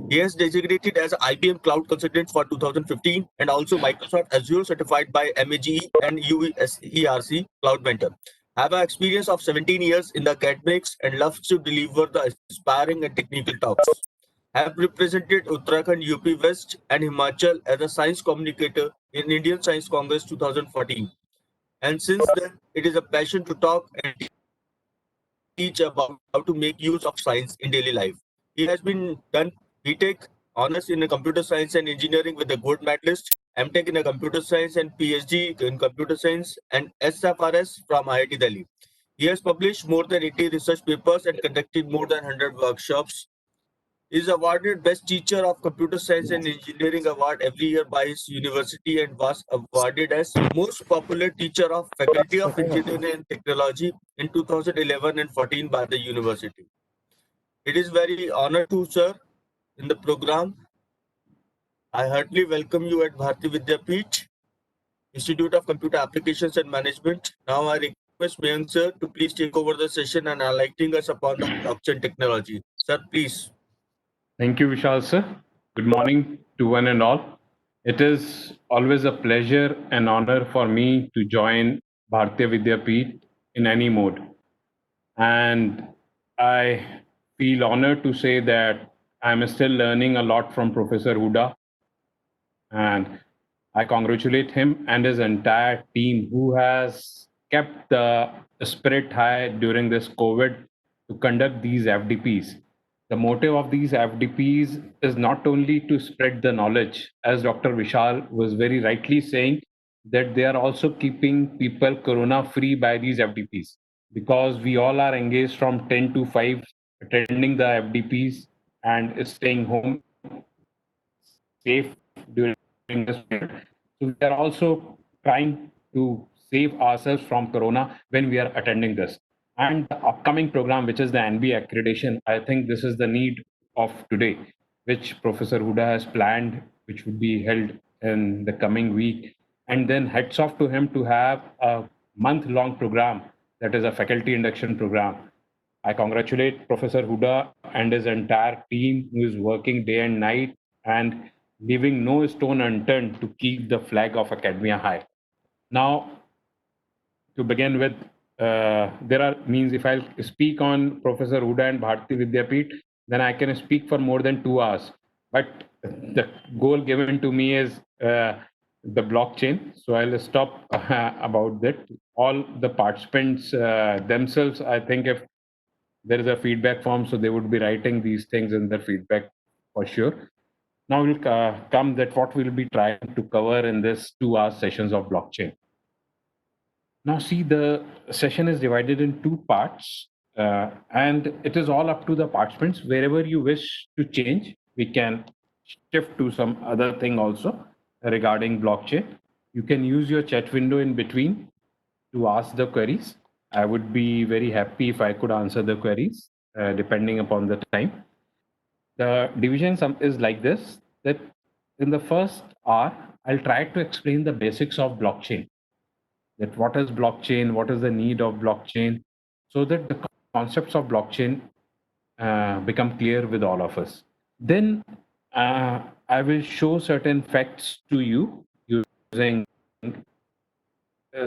He is designated as IBM Cloud Consultant for 2015 and also Microsoft Azure certified by MAGE and UERC Cloud Mentor. Have an experience of 17 years in the academics and loves to deliver the inspiring and technical talks. Have represented Uttarakhand, UP West and Himachal as a science communicator in Indian Science Congress 2014. And since then, it is a passion to talk and teach about how to make use of science in daily life. He has been done BTech honors in computer science and engineering with a gold medalist, MTech in computer science and PhD in computer science and SFRS from IIT Delhi. He has published more than 80 research papers and conducted more than 100 workshops. He is awarded Best Teacher of Computer Science and Engineering Award every year by his university and was awarded as Most Popular Teacher of Faculty of Engineering and Technology in 2011 and 14 by the university. It is very honor to serve in the program. I heartily welcome you at Bharati Vidyapeeth, Institute of Computer Applications and Management. Now I request Mayank sir to please take over the session and enlightening us upon the blockchain technology. Sir, please. Thank you, Vishal sir. Good morning to one and all. It is always a pleasure and honor for me to join Bharatiya Vidyapeeth in any mode. And I feel honored to say that I'm still learning a lot from Professor Huda. And I congratulate him and his entire team who has kept the spirit high during this COVID to conduct these FDPs. The motive of these FDPs is not only to spread the knowledge, as Dr. Vishal was very rightly saying, that they are also keeping people corona free by these FDPs because we all are engaged from 10 to 5 attending the FDPs and staying home safe during this period. So we are also trying to save ourselves from corona when we are attending this. And the upcoming program, which is the NB accreditation, I think this is the need of today, which Professor Huda has planned, which would be held in the coming week. And then heads off to him to have a month-long program that is a faculty induction program. I congratulate Professor Huda and his entire team who is working day and night and leaving no stone unturned to keep the flag of academia high. Now, to begin with, there are means if I speak on Professor Huda and Bharati Vidyapeeth, then I can speak for more than 2 hours. But the goal given to me is the blockchain. So I'll stop about that. All the participants themselves, I think if there is a feedback form, so they would be writing these things in their feedback for sure. Now we'll come that what we'll be trying to cover in this 2 hour sessions of blockchain. Now see, the session is divided in two parts and it is all up to the participants. Wherever you wish to change, we can shift to some other thing also regarding blockchain. You can use your chat window in between to ask the queries. I would be very happy if I could answer the queries depending upon the time. The division sum is like this, that in the first hour, I'll try to explain the basics of blockchain, that what is blockchain, what is the need of blockchain, so that the concepts of blockchain become clear with all of us. Then I will show certain facts to you using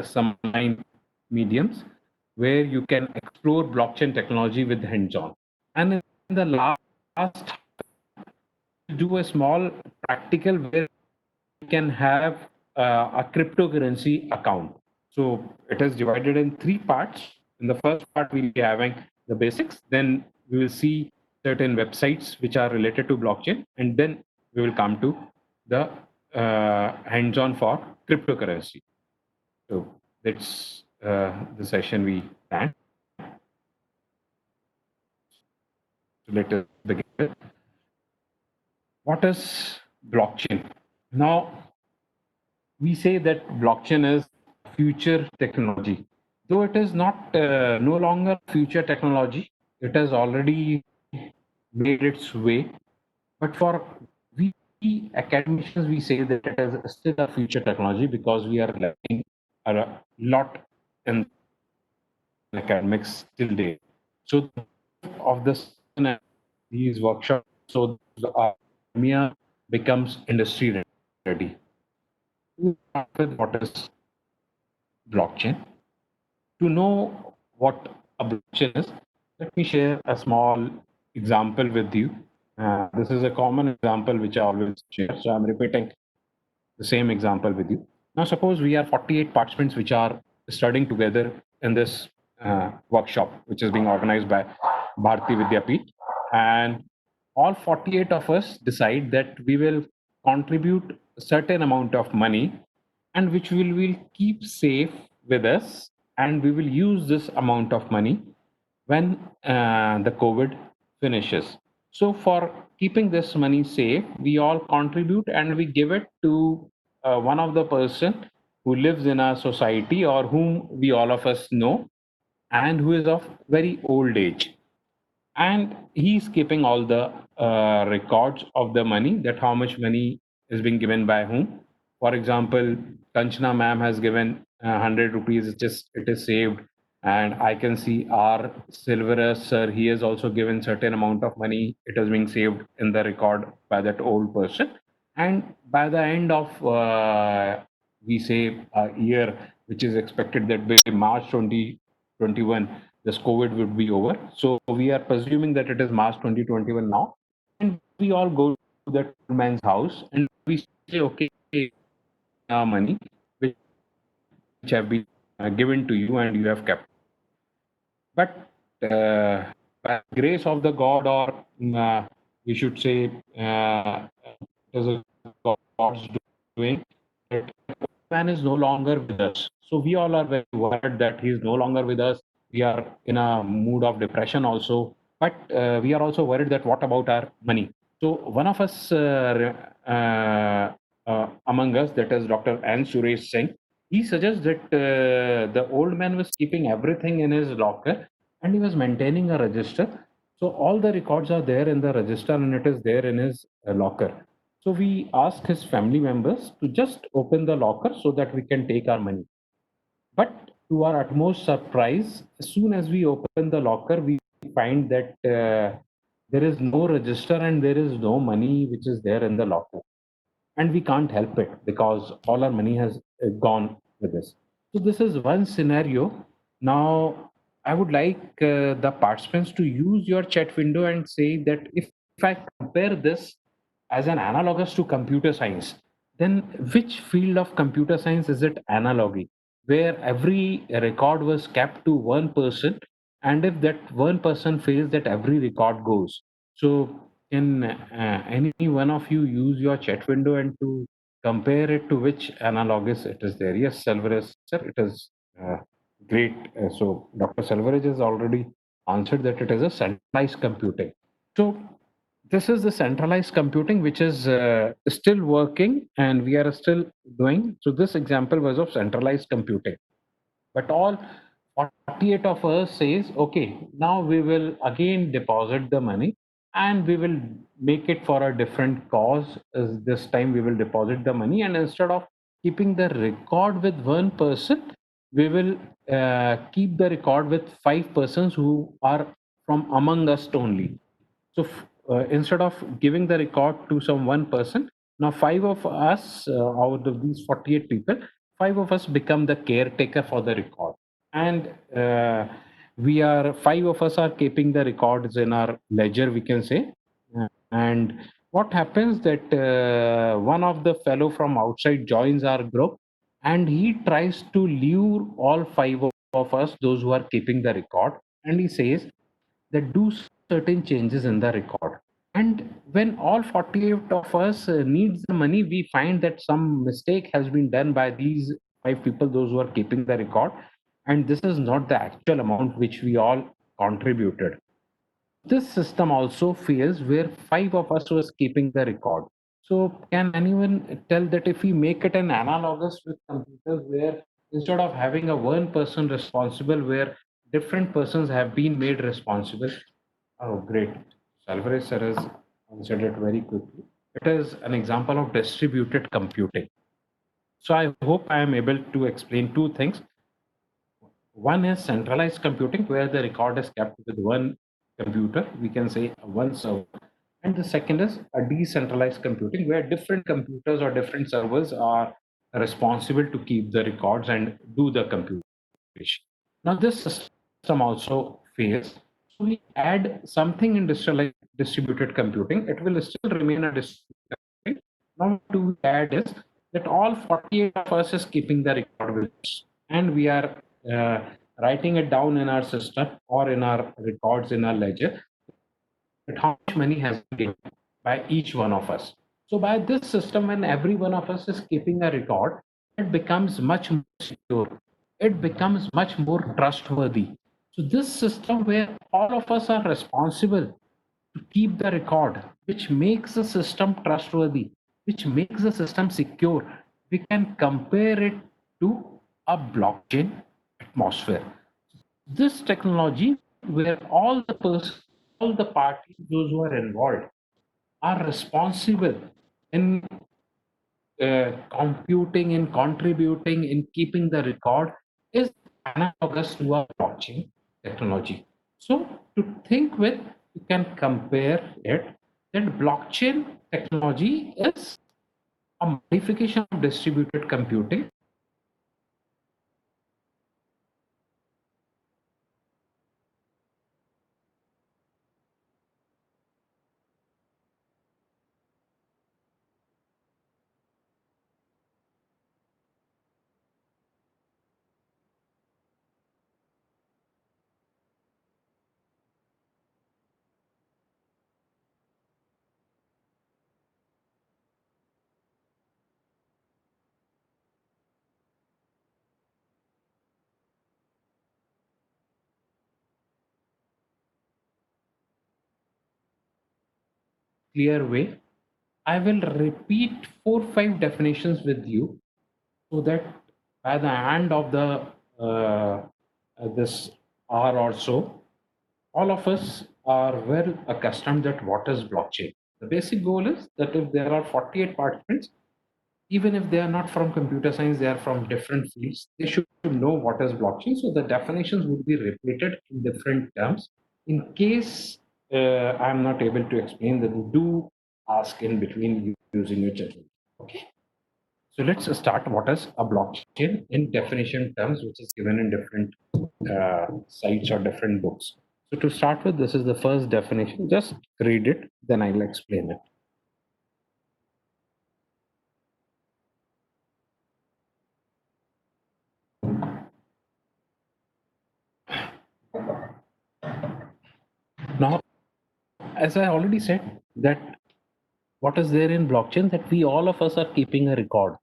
some online mediums where you can explore blockchain technology with hands-on. And in the last, do a small practical where you can have a cryptocurrency account. So it is divided in three parts. In the first part, we'll be having the basics. Then we will see certain websites which are related to blockchain. And then we will come to the hands-on for cryptocurrency. So that's the session we planned. So let us begin. What is blockchain? Now, we say that blockchain is future technology. Though it is not no longer future technology, it has already made its way. But for we academicians, we say that it is still a future technology because we are learning a lot in academics till date. So of this these workshops, so are academia becomes industry ready. To start with, what is blockchain? To know what a blockchain is, let me share a small example with you. This is a common example which I always share, so I'm repeating the same example with you. Now, suppose we are 48 participants which are studying together in this workshop, which is being organized by Bharati Vidyapeeth, and all 48 of us decide that we will contribute a certain amount of money and which we will keep safe with us, and we will use this amount of money when the COVID finishes. So, for keeping this money safe, we all contribute and we give it to one of the person who lives in our society or whom we all of us know and who is of very old age, and he's keeping all the records of the money, that how much money is being given by whom. For example, Kanchana ma'am has given 100 rupees, it is saved. And I can see our Silverus sir, he has also given certain amount of money, it is being saved in the record by that old person. And by the end of we say a year, which is expected that by March 2021 this COVID would be over. So we are presuming that it is March 2021 now, and we all go to that man's house and we say, okay, our money which have been given to you and you have kept. But by grace of the God, or we should say, it is a God's doing, that man is no longer with us. So we all are very worried that he is no longer with us. We are in a mood of depression also, but we are also worried that what about our money? So one of us among us, that is Dr. N. Suresh Singh, he suggests that the old man was keeping everything in his locker and he was maintaining a register. So all the records are there in the register and it is there in his locker. So we asked his family members to just open the locker so that we can take our money. But to our utmost surprise, as soon as we open the locker, we find that there is no register and there is no money which is there in the locker. And we can't help it because all our money has gone with this. So this is one scenario. Now, I would like the participants to use your chat window and say that if I compare this as an analogous to computer science, then which field of computer science is it analogy, where every record was kept to one person, and if that one person fails, that every record goes. So can any one of you use your chat window and to compare it to which analogous it is there? Yes, Selvaraj, sir, it is great. So Dr. Selvaraj has already answered that it is a centralized computing. So this is the centralized computing which is still working and we are still doing. So this example was of centralized computing. But all 48 of us says, okay, now we will again deposit the money and we will make it for a different cause. This time we will deposit the money, and instead of keeping the record with one person, we will keep the record with 5 persons who are from among us only. So instead of giving the record to some one person, now five of us out of these 48 people, five of us become the caretaker for the record, and we are five of us are keeping the records in our ledger, we can say. And what happens that one of the fellow from outside joins our group and he tries to lure all five of us, those who are keeping the record, and he says that do certain changes in the record. And when all 48 of us needs the money, we find that some mistake has been done by these five people, those who are keeping the record, and this is not the actual amount which we all contributed. This system also fails where five of us was keeping the record. So can anyone tell that if we make it an analogous with computers, where instead of having a one person responsible, where different persons have been made responsible? Oh, great. Salvarez sir has answered it very quickly. It is an example of distributed computing. So I hope I am able to explain two things. One is centralized computing, where the record is kept with one computer, we can say one server. And the second is a decentralized computing, where different computers or different servers are responsible to keep the records and do the computation. Now, this system also fails. So we add something in distributed computing. It will still remain a distributed computing. Now, what do we add is that all 48 of us is keeping the record with us, and we are uh, writing it down in our system or in our records in our ledger that how much money has been given by each one of us. So by this system, when every one of us is keeping a record, it becomes much more secure. It becomes much more trustworthy. So this system where all of us are responsible to keep the record, which makes the system trustworthy, which makes the system secure, we can compare it to a blockchain atmosphere. This technology, where all the parties, those who are involved, are responsible in computing, in contributing, in keeping the record, is analogous to a blockchain technology. So, to think with, you can compare it that blockchain technology is a modification of distributed computing. Clear way. I will repeat 4 5 definitions with you so that by the end of the this hour or so, all of us are well accustomed that what is blockchain. The basic goal is that if there are 48 participants, even if they are not from computer science, they are from different fields, they should know what is blockchain. So the definitions would be repeated in different terms. In case I'm not able to explain, then do ask in between using your judgment. Okay. So let's start. What is a blockchain in definition terms, which is given in different sites or different books. So to start with, this is the first definition. Just read it, then I'll explain it. Now, as I already said, that what is there in blockchain, that we all of us are keeping a record.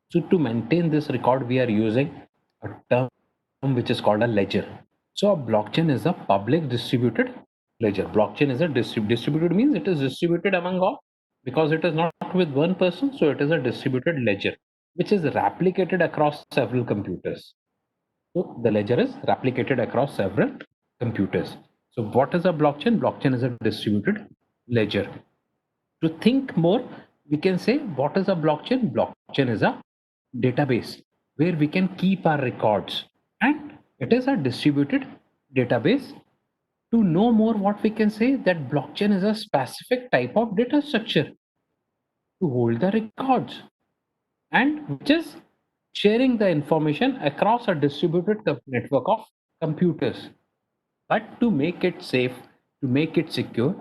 So to maintain this record, we are using a term which is called a ledger. So a blockchain is a public distributed ledger. Blockchain is a distributed means it is distributed among all, because it is not with one person. So it is a distributed ledger which is replicated across several computers. So the ledger is replicated across several computers. So what is a blockchain? Blockchain is a distributed ledger. To think more, we can say what is a blockchain? Blockchain is a database where we can keep our records, and it is a distributed database. To know more, what we can say, that blockchain is a specific type of data structure to hold the records, and which is sharing the information across a distributed network of computers. But to make it safe, to make it secure,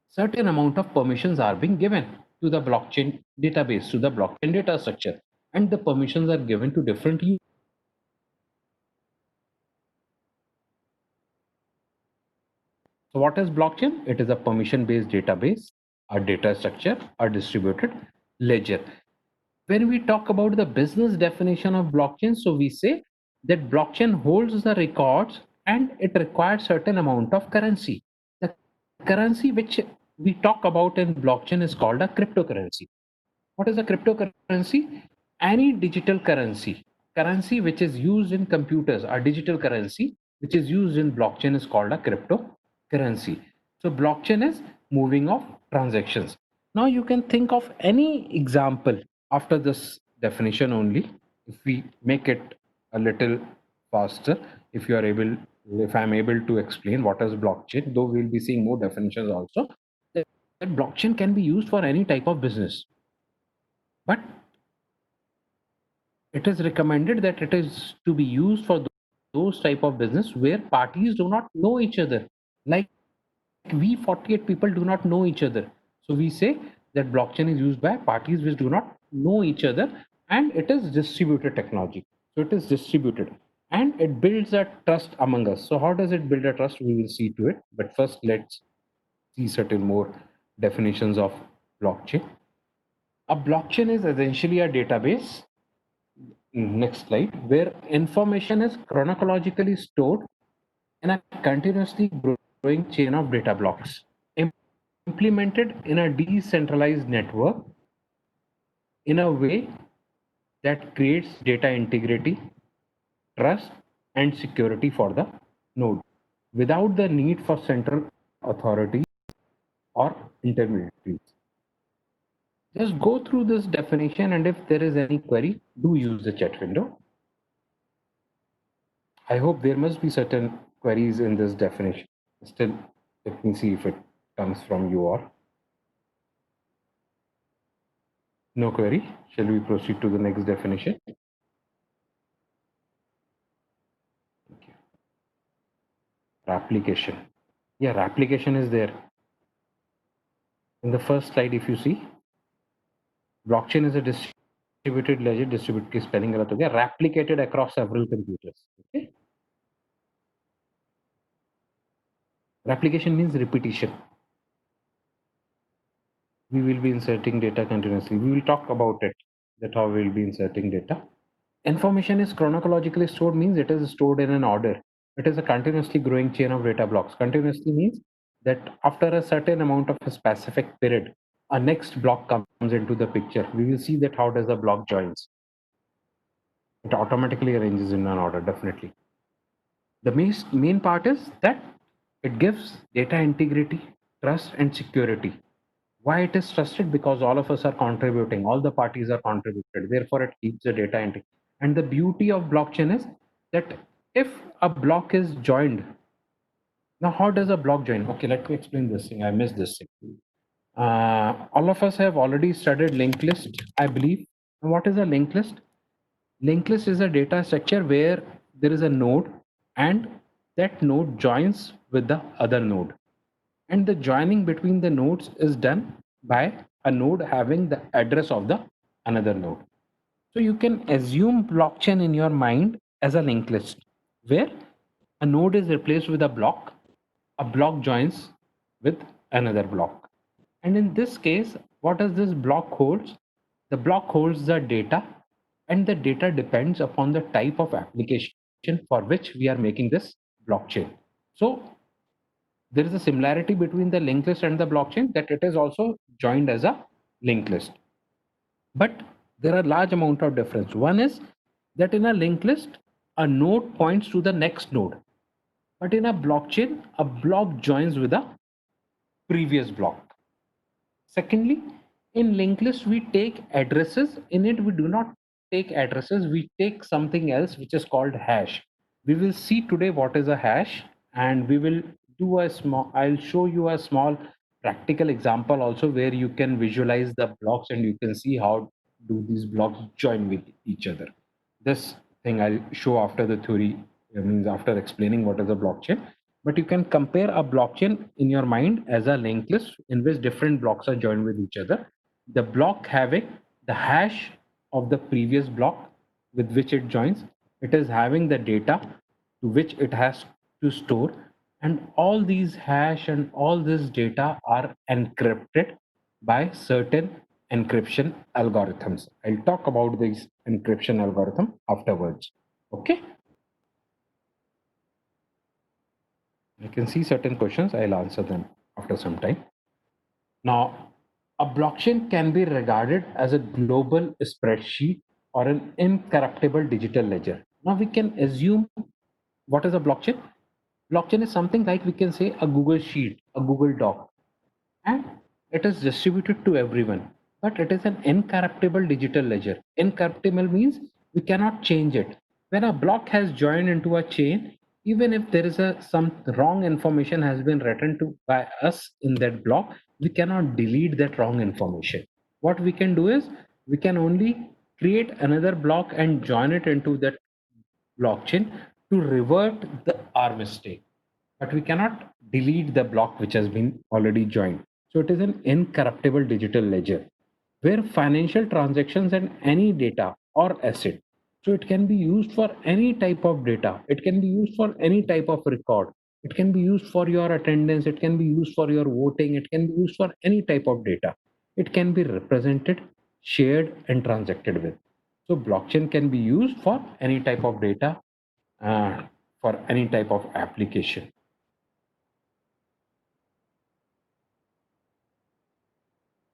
certain amount of permissions are being given to the blockchain database, to the blockchain data structure, and the permissions are given to different users. So what is blockchain? It is a permission based database, a data structure, a distributed ledger. When we talk about the business definition of blockchain, so we say that blockchain holds the records and it requires certain amount of currency. The currency which we talk about in blockchain is called a cryptocurrency. What is a cryptocurrency? Any digital currency which is used in computers, a digital currency which is used in blockchain is called a cryptocurrency. So blockchain is moving of transactions. Now you can think of any example after this definition only. If we make it a little faster, if you are able, if I'm able to explain what is blockchain, though we'll be seeing more definitions also, that blockchain can be used for any type of business, but it is recommended that it is to be used for those type of business where parties do not know each other. Like we 48 people do not know each other. So we say that blockchain is used by parties which do not know each other, and it is distributed technology. So it is distributed and it builds a trust among us. So how does it build a trust? We will see to it. But first, let's see certain more definitions of blockchain. A blockchain is essentially a database, next slide, where information is chronologically stored in a continuously growing chain of data blocks, implemented in a decentralized network in a way that creates data integrity, trust, and security for the node without the need for central authorities or intermediaries. Just go through this definition, and if there is any query, do use the chat window. I hope there must be certain queries in this definition. Still, let me see if it comes from you or no query. Shall we proceed to the next definition? Okay. Application. Yeah, application is there. In the first slide, if you see, blockchain is a distributed ledger, distributed की spelling गलत हो गया, replicated across several computers. Okay. Replication means repetition. We will be inserting data continuously. We will talk about it, that how we will be inserting data. Information is chronologically stored means it is stored in an order. It is a continuously growing chain of data blocks. Continuously means that after a certain amount of a specific period, a next block comes into the picture. We will see that how does the block joins. It automatically arranges in an order, definitely. The main part is that it gives data integrity, trust, and security. Why it is trusted? Because all of us are contributing, all the parties are contributed, therefore it keeps the data integrity. And the beauty of blockchain is that if a block is joined, now how does a block join? Okay, let me explain this thing. I missed this thing. All of us have already studied linked list, I believe. And what is a linked list? Linked list is a data structure where there is a node and that node joins with the other node. And the joining between the nodes is done by a node having the address of the another node. So you can assume blockchain in your mind as a linked list where a node is replaced with a block joins with another block. And in this case, what does this block holds? The block holds the data, and the data depends upon the type of application for which we are making this blockchain. So there is a similarity between the linked list and the blockchain, that it is also joined as a linked list. But there are large amount of difference. One is that in a linked list, a node points to the next node. But in a blockchain, a block joins with a previous block. Secondly, in linked list, we take addresses. In it, we do not take addresses. We take something else, which is called hash. We will see today what is a hash, and we will do a small, I'll show you a small practical example also where you can visualize the blocks and you can see how do these blocks join with each other. This thing I'll show after the theory, means after explaining what is a blockchain. But you can compare a blockchain in your mind as a linked list in which different blocks are joined with each other. The block having the hash of the previous block with which it joins, it is having the data to which it has to store, and all these hash and all this data are encrypted by certain encryption algorithms. I'll talk about this encryption algorithm afterwards. Okay. I can see certain questions. I'll answer them after some time. Now, a blockchain can be regarded as a global spreadsheet or an incorruptible digital ledger. Now, we can assume what is a blockchain? Blockchain is something like we can say a Google Sheet, a Google Doc, and it is distributed to everyone. But it is an incorruptible digital ledger. Incorruptible means we cannot change it. When a block has joined into a chain, even if there is some wrong information has been written to by us in that block, We cannot delete that wrong information. What we can do is we can only create another block and join it into that blockchain to revert our mistake. But we cannot delete the block which has been already joined. So it is an incorruptible digital ledger where financial transactions and any data or asset. So it can be used for any type of data. It can be used for any type of record. It can be used for your attendance. It can be used for your voting. It can be used for any type of data. It can be represented, shared, and transacted with. So blockchain can be used for any type of data, uh, for any type of application.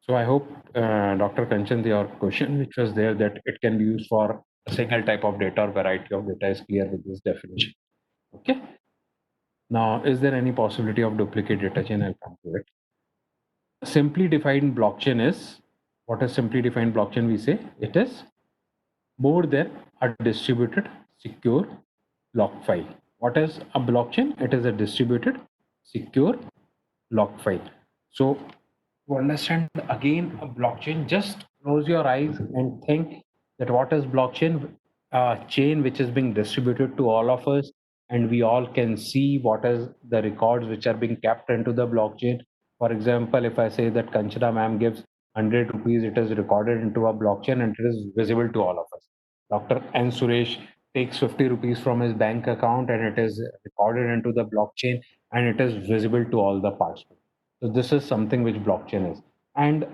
So I hope, Dr. Kanchan, your question, which was there, that it can be used for a single type of data or variety of data is clear with this definition. Okay. Now, is there any possibility of duplicate data chain? I'll come to it. Simply defined blockchain is, what is simply defined blockchain? We say it is more than a distributed secure block file. What is a blockchain? It is a distributed secure block file. So to understand again a blockchain, just close your eyes and think that what is blockchain? A chain which is being distributed to all of us, and we all can see what is the records which are being kept into the blockchain. For example, if I say that Kanchana ma'am gives 100 rupees, it is recorded into a blockchain and it is visible to all of us. Dr. N. Suresh takes 50 rupees from his bank account and it is recorded into the blockchain and it is visible to all the participants. So this is something which blockchain is. And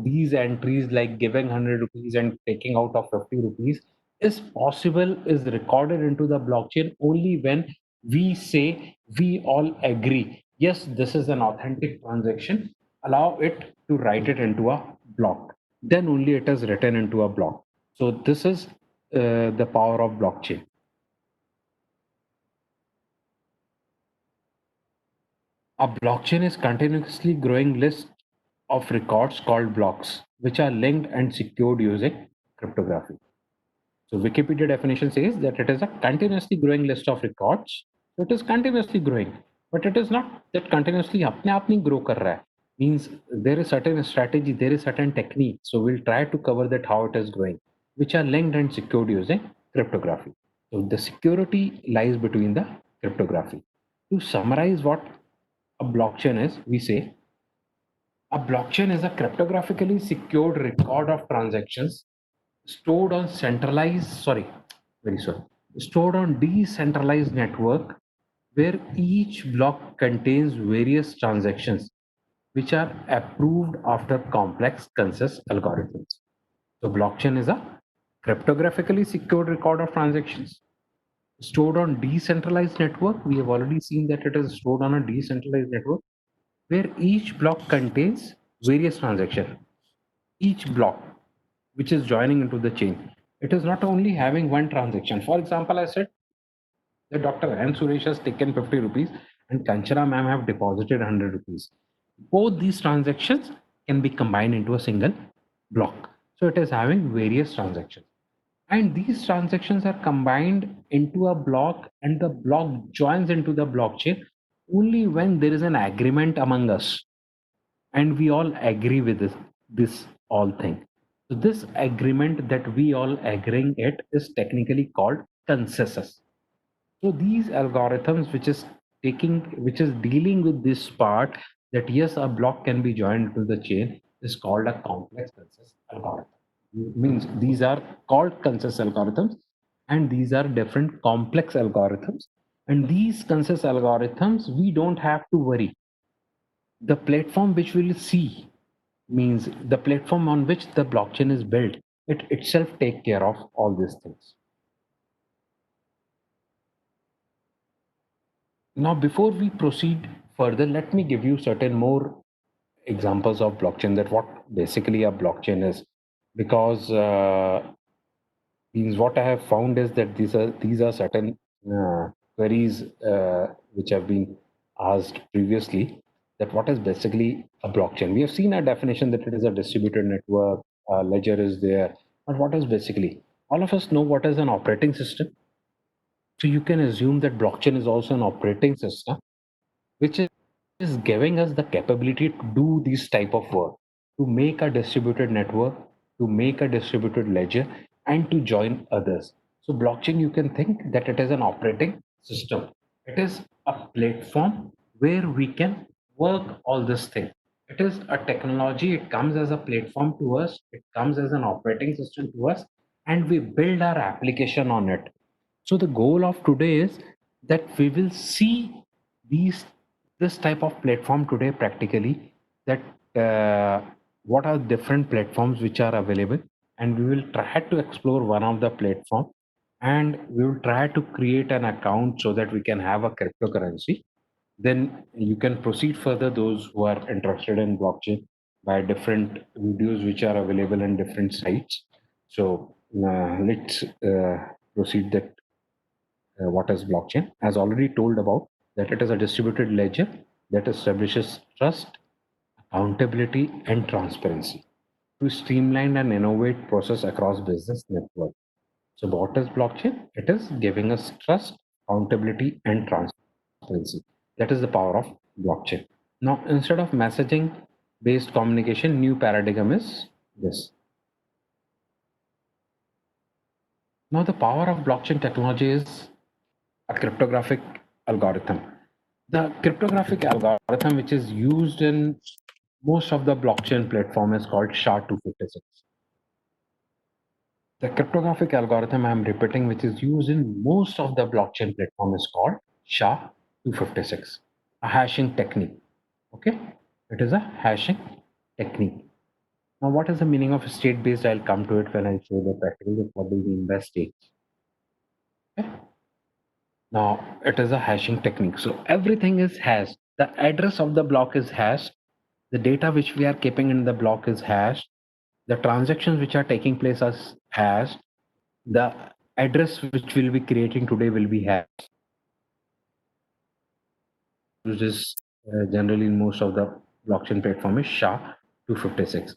these entries like giving 100 rupees and taking out of 50 rupees is possible, is recorded into the blockchain only when we say we all agree. Yes, this is an authentic transaction. Allow it to write it into a block. Then only it is written into a block. So this is the power of blockchain. A blockchain is continuously growing list of records called blocks, which are linked and secured using cryptography. So Wikipedia definition says that it is a continuously growing list of records. So it is continuously growing, but it is not that continuously अपने आप नहीं grow कर रहा है. Means there is certain strategy, there is certain technique. So we'll try to cover that how it is growing, which are linked and secured using cryptography. So the security lies between the cryptography. To summarize what a blockchain is, we say a blockchain is a cryptographically secured record of transactions stored on stored on decentralized network where each block contains various transactions which are approved after complex consensus algorithms. So blockchain is a cryptographically secured record of transactions stored on decentralized network. We have already seen that it is stored on a decentralized network where each block contains various transactions. Each block which is joining into the chain, it is not only having one transaction. For example, I said that Dr. N. Suresh has taken 50 rupees and Kanchana ma'am have deposited 100 rupees. Both these transactions can be combined into a single block. So it is having various transactions. And these transactions are combined into a block and the block joins into the blockchain only when there is an agreement among us and we all agree with this all thing. So this agreement that we all agreeing it is technically called consensus. So these algorithms which is dealing with this part, that yes, a block can be joined to the chain, is called a complex consensus algorithm. Means these are called consensus algorithms and these are different complex algorithms, and these consensus algorithms we don't have to worry. The platform which we'll see, means the platform on which the blockchain is built, it itself take care of all these things. Now before we proceed further, let me give you certain more examples of blockchain, that what basically a blockchain is. Because means what I have found is that these are certain queries which have been asked previously, that what is basically a blockchain. We have seen a definition that it is a distributed network, ledger is there, but what is basically, all of us know what is an operating system. So you can assume that blockchain is also an operating system which is is giving us the capability to do this type of work, to make a distributed network, to make a distributed ledger, and to join others. So blockchain, you can think that it is an operating system. It is a platform where we can work all this thing. It is a technology. It comes as a platform to us. It comes as an operating system to us, and we build our application on it. So the goal of today is that we will see these this type of platform today practically, that what are different platforms which are available, and we will try to explore one of the platform, and we will try to create an account so that we can have a cryptocurrency. Then you can proceed further, those who are interested in blockchain, by different videos which are available in different sites. So let's proceed that what is blockchain. As already told about, that it is a distributed ledger that establishes trust, accountability, and transparency to streamline and innovate process across business network. So what is blockchain? It is giving us trust, accountability, and transparency. That is the power of blockchain. Now, instead of messaging based communication, new paradigm is this. Now, the power of blockchain technology is a cryptographic algorithm. The cryptographic algorithm, which is used in most of the blockchain platform, is called SHA-256. The cryptographic algorithm I'm repeating, which is used in most of the blockchain platform, is called SHA-256, a hashing technique. Okay, it is a hashing technique. Now, what is the meaning of state-based? I'll come to it when I show the practical. What do we mean by state? Okay. Now, it is a hashing technique. So everything is hashed. The address of the block is hashed. The data which we are keeping in the block is hashed. The transactions which are taking place are hashed. The address which we'll be creating today will be hashed. Which is generally in most of the blockchain platform is SHA-256.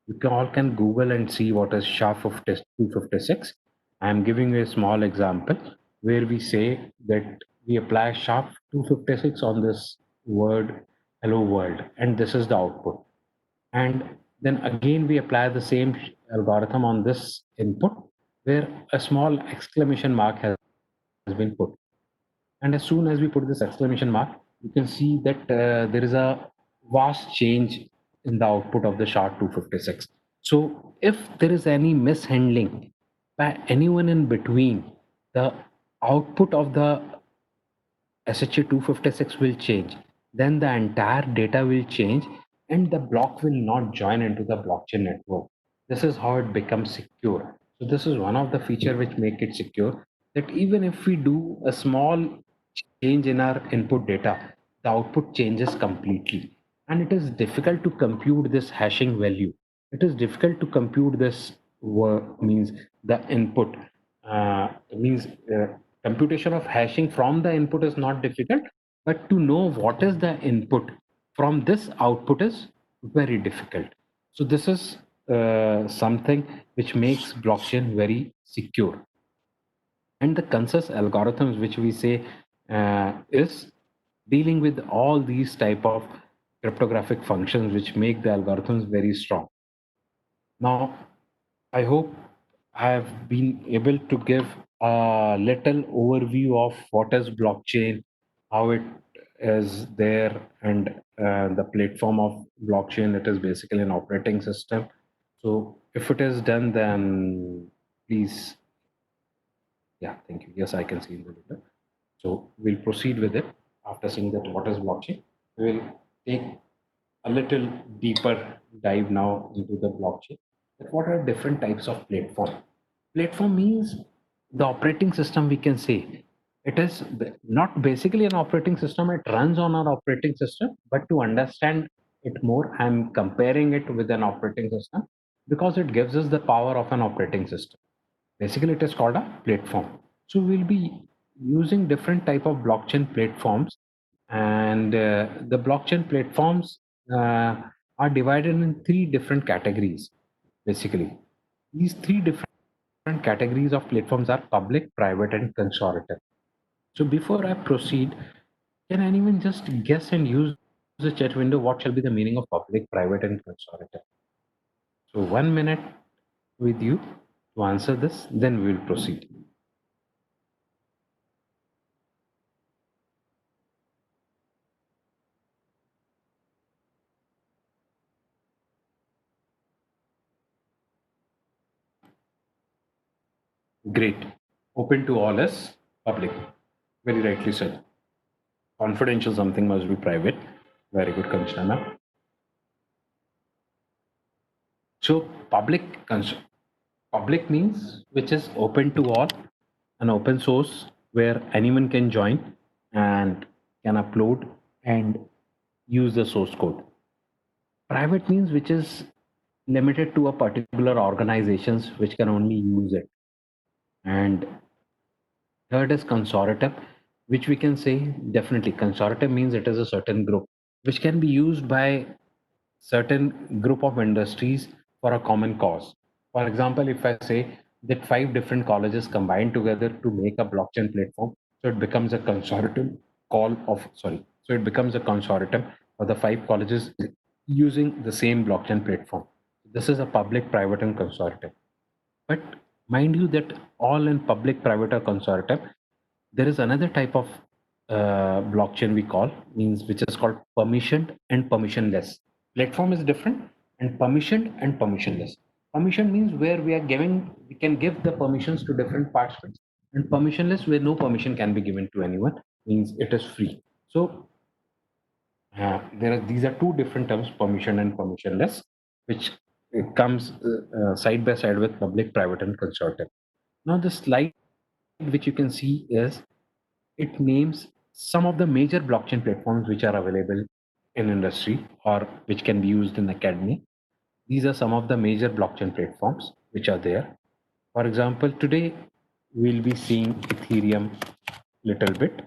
You can all can Google and see what is SHA-256. I am giving you a small example where we say that we apply SHA-256 on this word hello world, and this is the output. And then again we apply the same algorithm on this input where a small exclamation mark has been put. And as soon as we put this exclamation mark, you can see that there is a vast change in the output of the SHA-256. So if there is any mishandling by anyone in between, the output of the SHA-256 will change. Then the entire data will change, and the block will not join into the blockchain network. This is how it becomes secure. So this is one of the feature which make it secure, that even if we do a small change in our input data, the output changes completely. And it is difficult to compute this hashing value. It is difficult to compute this means the input means computation of hashing from the input is not difficult, but to know what is the input from this output is very difficult. So this is something which makes blockchain very secure. And the consensus algorithms which we say is dealing with all these type of cryptographic functions which make the algorithms very strong. Now, I hope I have been able to give a little overview of what is blockchain, how it is there, and the platform of blockchain. It is basically an operating system. So if it is done, then please, yeah, thank you. Yes, I can see in the data. So we'll proceed with it. After seeing that what is blockchain, we will take a little deeper dive now into the blockchain. That what are different types of platform? Platform means the operating system, we can say. It is not basically an operating system, it runs on our operating system, but to understand it more, I'm comparing it with an operating system because it gives us the power of an operating system. Basically, it is called a platform. So we'll be using different type of blockchain platforms, and the blockchain platforms are divided in three different categories. Basically, these three different categories of platforms are public, private, and consortium. So before I proceed, can anyone just guess and use the chat window, what shall be the meaning of public, private, and consortium? So 1 minute with you to answer this, then we will proceed. Great. Open to all is public. Very rightly said. Confidential something must be private. Very good, Kanchana. So public means which is open to all, an open source where anyone can join and can upload and use the source code. Private means which is limited to a particular organizations which can only use it. And third is consortium, which we can say definitely consortium means it is a certain group which can be used by certain group of industries for a common cause. For example, if I say that 5 different colleges combine together to make a blockchain platform, so it becomes a consortium so it becomes a consortium for the 5 colleges using the same blockchain platform. This is a public, private, and consortium. But mind you that all in public, private, or consortium, there is another type of blockchain we call means which is called permissioned and permissionless. Platform is different, and permissioned and permissionless. Permission means where we can give the permissions to different participants, and permissionless where no permission can be given to anyone means it is free. So these are two different terms, permission and permissionless, which comes side by side with public, private, and consortium. Now the slide which you can see is it names some of the major blockchain platforms which are available in industry or which can be used in academy. These are some of the major blockchain platforms which are there. For example, today we'll be seeing Ethereum little bit,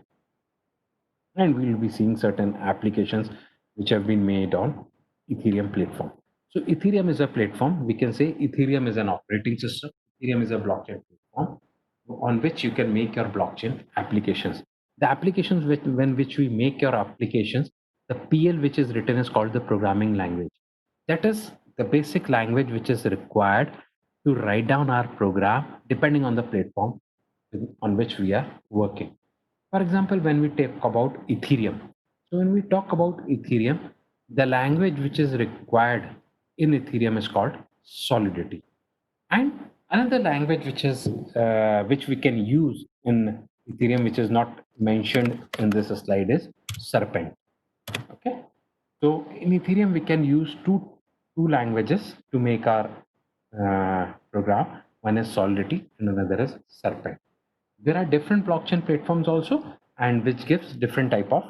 and we'll be seeing certain applications which have been made on Ethereum platform. So Ethereum is a platform. We can say Ethereum is an operating system. Ethereum is a blockchain platform on which you can make your blockchain applications. The applications when which we make your applications, the PL which is written is called the programming language. That is the basic language which is required to write down our program depending on the platform on which we are working. For example, when we talk about Ethereum, so when we talk about Ethereum, the language which is required in Ethereum is called Solidity. And another language which we can use in Ethereum, which is not mentioned in this slide, is Serpent. Okay, so in Ethereum we can use two languages to make our program. One is Solidity and another is Serpent. There are different blockchain platforms also, and which gives different type of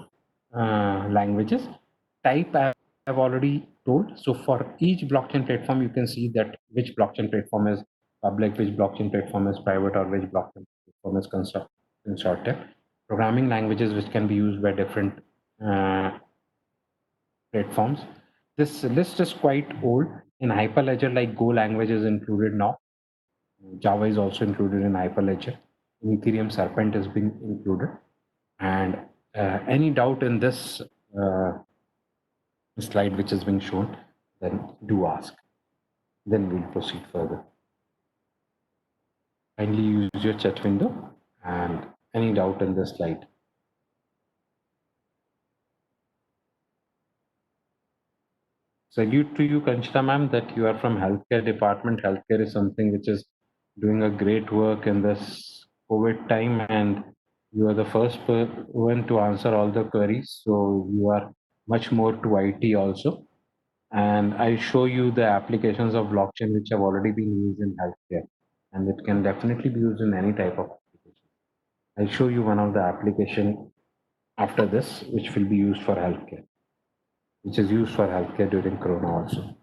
languages. Type I've already told. So for each blockchain platform, you can see that which blockchain platform is public, which blockchain platform is private, or which blockchain platform is consortium. Programming languages which can be used by different platforms. This list is quite old. In Hyperledger, like Go language is included now. Java is also included in Hyperledger. In Ethereum, Serpent has been included. And any doubt in this slide which is being shown, then do ask. Then we'll proceed further. Kindly use your chat window and any doubt in this slide. Salute to you, Kanchita ma'am, that you are from healthcare department. Healthcare is something which is doing a great work in this COVID time, and you are the first one to answer all the queries. So you are much more to IT also. And I show you the applications of blockchain which have already been used in healthcare, and it can definitely be used in any type of application. I'll show you one of the application after this, which will be used for healthcare, which is used for healthcare during Corona also.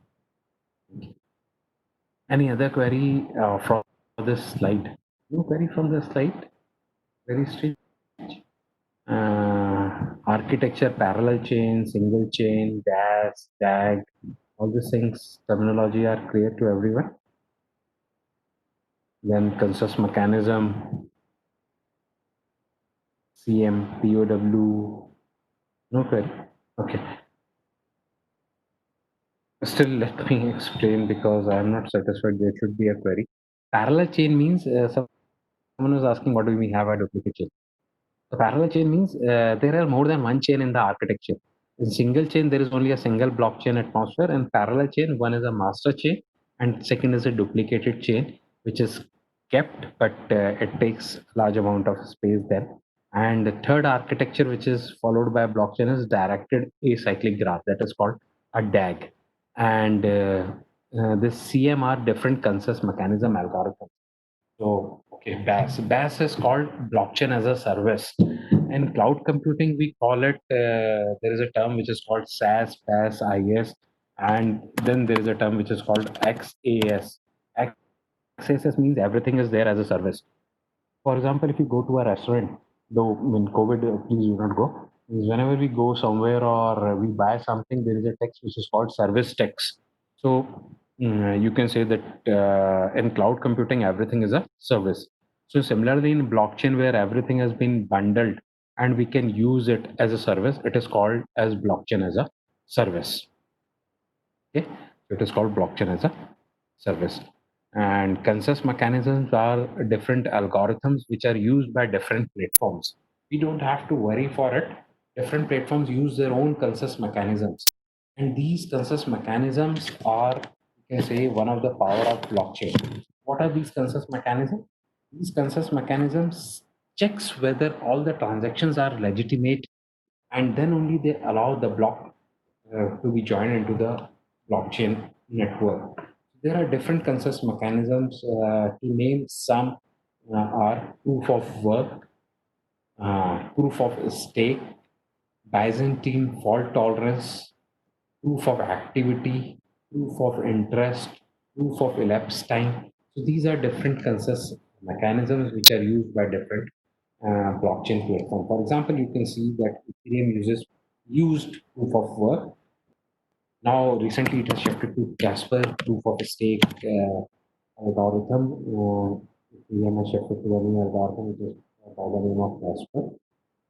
Any other query from this slide? No query from the slide? Very strange. Architecture, parallel chain, single chain, DAS, DAG, all these things, terminology are clear to everyone. Then consensus mechanism, CM, POW, no query. Okay. Still, let me explain because I am not satisfied. There should be a query. Parallel chain means someone was asking, what do we have a duplicate chain? The parallel chain means there are more than one chain in the architecture. In single chain, there is only a single blockchain atmosphere, and parallel chain, one is a master chain, and second is a duplicated chain, which is kept, but it takes large amount of space then. And the third architecture, which is followed by a blockchain, is directed acyclic graph. That is called a DAG. And this CMR, different consensus mechanism algorithm. So, okay, BAS. BAS is called blockchain as a service. In cloud computing, we call it, there is a term which is called SaaS, PaaS, IaaS, and then there is a term which is called XaaS. XaaS means everything is there as a service. For example, if you go to a restaurant, though in COVID, please do not go. Whenever we go somewhere or we buy something, there is a text which is called service text. So you can say that in cloud computing, everything is a service. So similarly, in blockchain, where everything has been bundled and we can use it as a service, it is called as blockchain as a service. Okay, so it is called blockchain as a service. And consensus mechanisms are different algorithms which are used by different platforms. We don't have to worry for it. Different platforms use their own consensus mechanisms. And these consensus mechanisms are, you can say, one of the power of blockchain. What are these consensus mechanisms? These consensus mechanisms checks whether all the transactions are legitimate, and then only they allow the block to be joined into the blockchain network. There are different consensus mechanisms. To name some are proof of work, proof of stake, Byzantine fault tolerance, proof of activity, proof of interest, proof of elapsed time. So these are different consensus mechanisms which are used by different blockchain platform. For example, you can see that Ethereum uses used proof of work. Now, recently it has shifted to Casper proof of stake algorithm. Ethereum has shifted to a new algorithm which is by the name of Casper.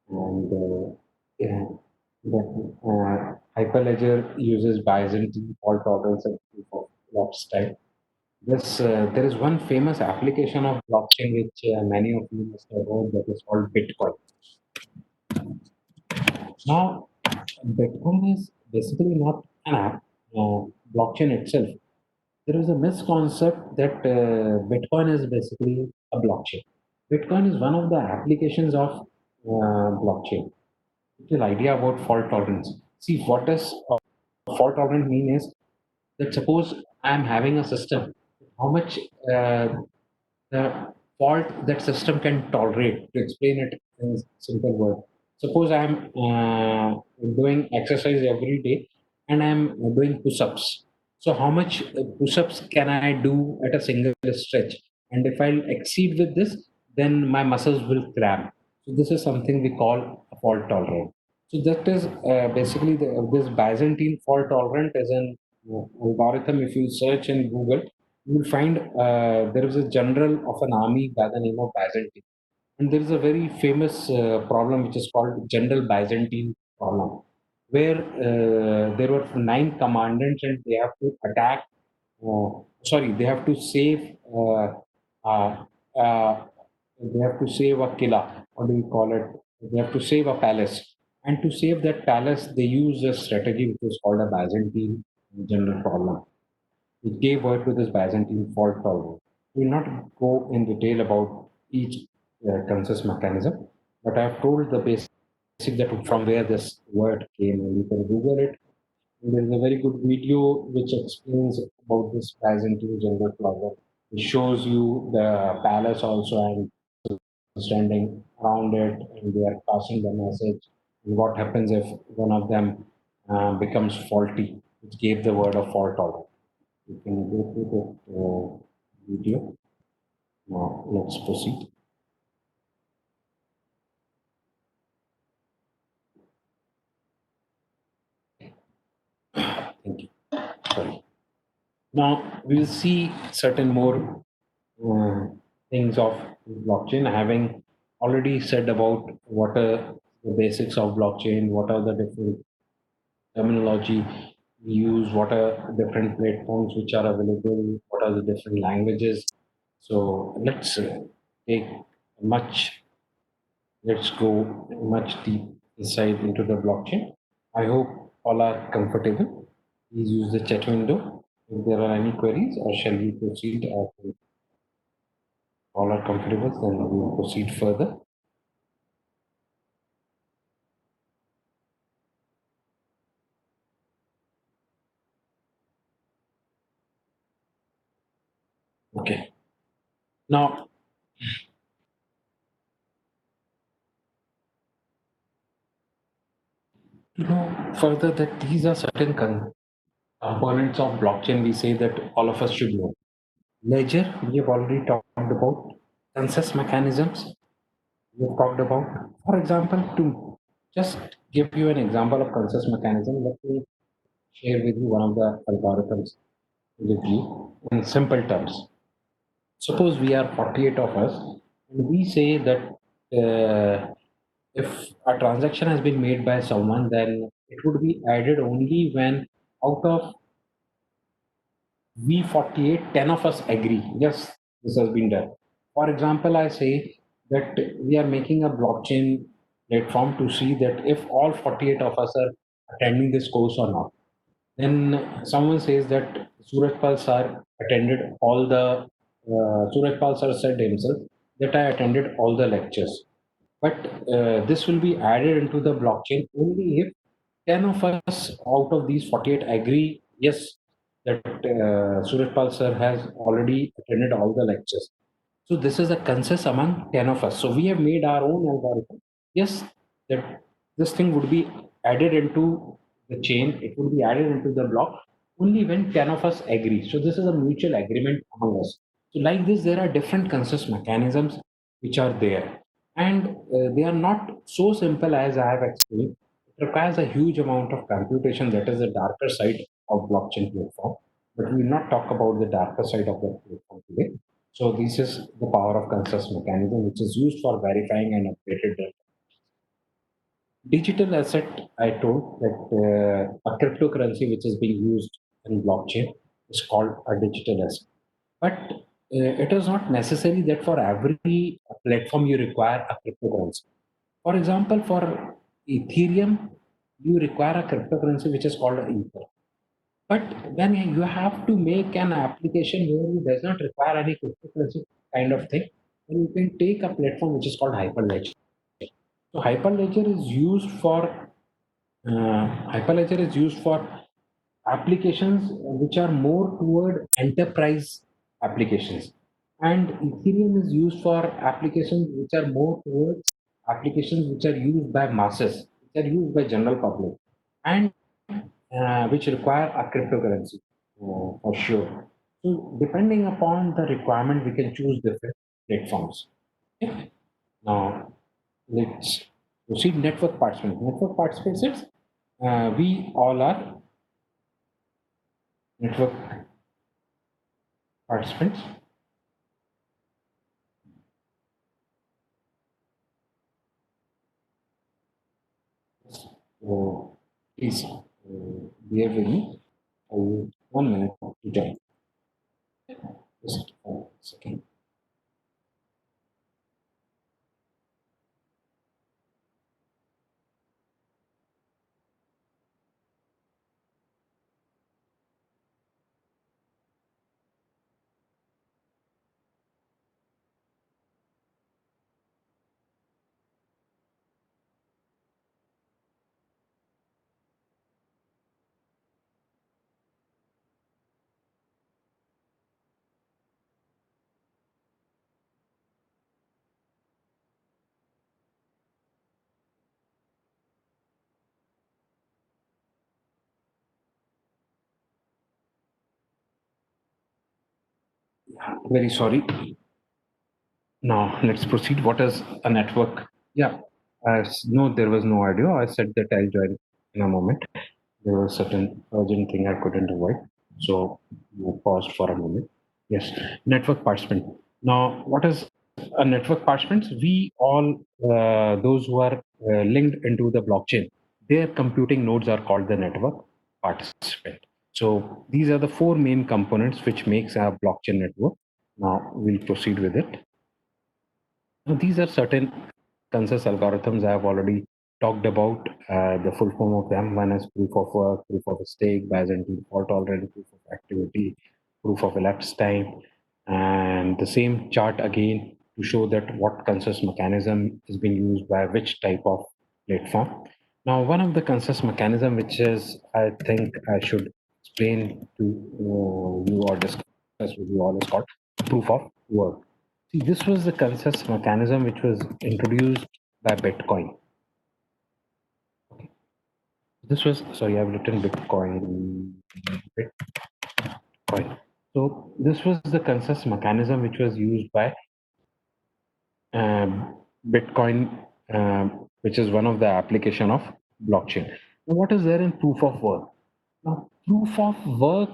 And yeah, Hyperledger uses Byzantine fault tolerance and proof of work style. There is one famous application of blockchain which many of you must have heard, that is called Bitcoin. Now, Bitcoin is basically not an app, blockchain itself. There is a misconcept that Bitcoin is basically a blockchain. Bitcoin is one of the applications of blockchain. Little idea about fault tolerance. See, what does fault tolerant mean is that suppose I am having a system, how much the fault that system can tolerate. To explain it in simple word, suppose I am doing exercise every day and I am doing push-ups. So how much push-ups can I do at a single stretch? And if I'll exceed with this, then my muscles will cramp. So this is something we call a fault tolerant. So that is basically this Byzantine fault tolerant is an algorithm. If you search in Google, you will find there is a general of an army by the name of Byzantine. And there is a very famous problem which is called General Byzantine problem, where there were nine commandants and they have to attack, they have to save, uh, uh, they have to save a killa. What do you call it? They have to save a palace. And to save that palace, they use a strategy which is called a Byzantine general problem. It gave birth to this Byzantine fault tolerance. We will not go in detail about each consensus mechanism, but I have told the basic that from where this word came, and you can Google it. And there is a very good video which explains about this Byzantine general problem. It shows you the palace also and standing around it, and they are passing the message. And what happens if one of them becomes faulty, which gave the word of fault tolerance. You can go through the video. Now let's proceed. Thank you. Sorry. Now we will see certain more things of blockchain. Having already said about what are the basics of blockchain, what are the different terminology, We use what are different platforms which are available, what are the different languages. So take much, let's go much deep inside into the blockchain. I hope all are comfortable. Please use the chat window if there are any queries, or shall we proceed? If all are comfortable, then we will proceed further. Okay. Now, to know further that these are certain components of blockchain, we say that all of us should know. Ledger, we have already talked about. Consensus mechanisms, we have talked about. For example, to just give you an example of consensus mechanism, let me share with you one of the algorithms with you in simple terms. Suppose we are 48 of us, and we say that if a transaction has been made by someone, then it would be added only when out of V48, 10 of us agree. Yes, this has been done. For example, I say that we are making a blockchain platform to see that if all 48 of us are attending this course or not. Then someone says that Surajpal sir attended all the, Surajpal sir said himself that I attended all the lectures. But this will be added into the blockchain only if 10 of us out of these 48 agree, yes, that Surajpal sir has already attended all the lectures. So this is a consensus among 10 of us. So we have made our own algorithm. Yes, that this thing would be added into the chain, it would be added into the block only when 10 of us agree. So this is a mutual agreement among us. So like this, there are different consensus mechanisms which are there. And they are not so simple as I have explained. It requires a huge amount of computation. That is the darker side of blockchain platform. But we will not talk about the darker side of the platform today. So this is the power of consensus mechanism, which is used for verifying and updated data. Digital asset, I told that a cryptocurrency which is being used in blockchain is called a digital asset. But it is not necessary that for every platform you require a cryptocurrency. For example, for Ethereum, you require a cryptocurrency which is called Ether. But when you have to make an application where it does not require any cryptocurrency kind of thing, then you can take a platform which is called Hyperledger. So Hyperledger is used for applications which are more toward enterprise applications, and Ethereum is used for applications which are more towards applications which are used by masses, which are used by general public, and which require a cryptocurrency for sure. So depending upon the requirement, we can choose different platforms. Okay? Now let's proceed. Network participants. Network participants. We all are network participants. So please bear with me. I will 1 minute to join. Just a second. Very sorry. Now let's proceed. What is a network? Yeah. No, there was no audio. I said that I'll join in a moment. There was certain urgent thing I couldn't avoid. So you paused for a moment. Yes. Network participant. Now, what is a network participant? We all, those who are linked into the blockchain, their computing nodes are called the network. participant. So these are the four main components which makes a blockchain network. Now we'll proceed with it. Now these are certain consensus algorithms I have already talked about the full form of them. One is proof of work, proof of stake, Byzantine fault tolerance, proof of activity, proof of elapsed time, and the same chart again to show that what consensus mechanism is being used by which type of platform. Now, one of the consensus mechanism which is I think I should explain to you or discuss with you all is called proof of work. See, this was the consensus mechanism which was introduced by Bitcoin. This was, sorry, I've written Bitcoin. Bitcoin. So this was the consensus mechanism which was used by Bitcoin, which is one of the application of blockchain. Now, what is there in proof of work? Now, proof of work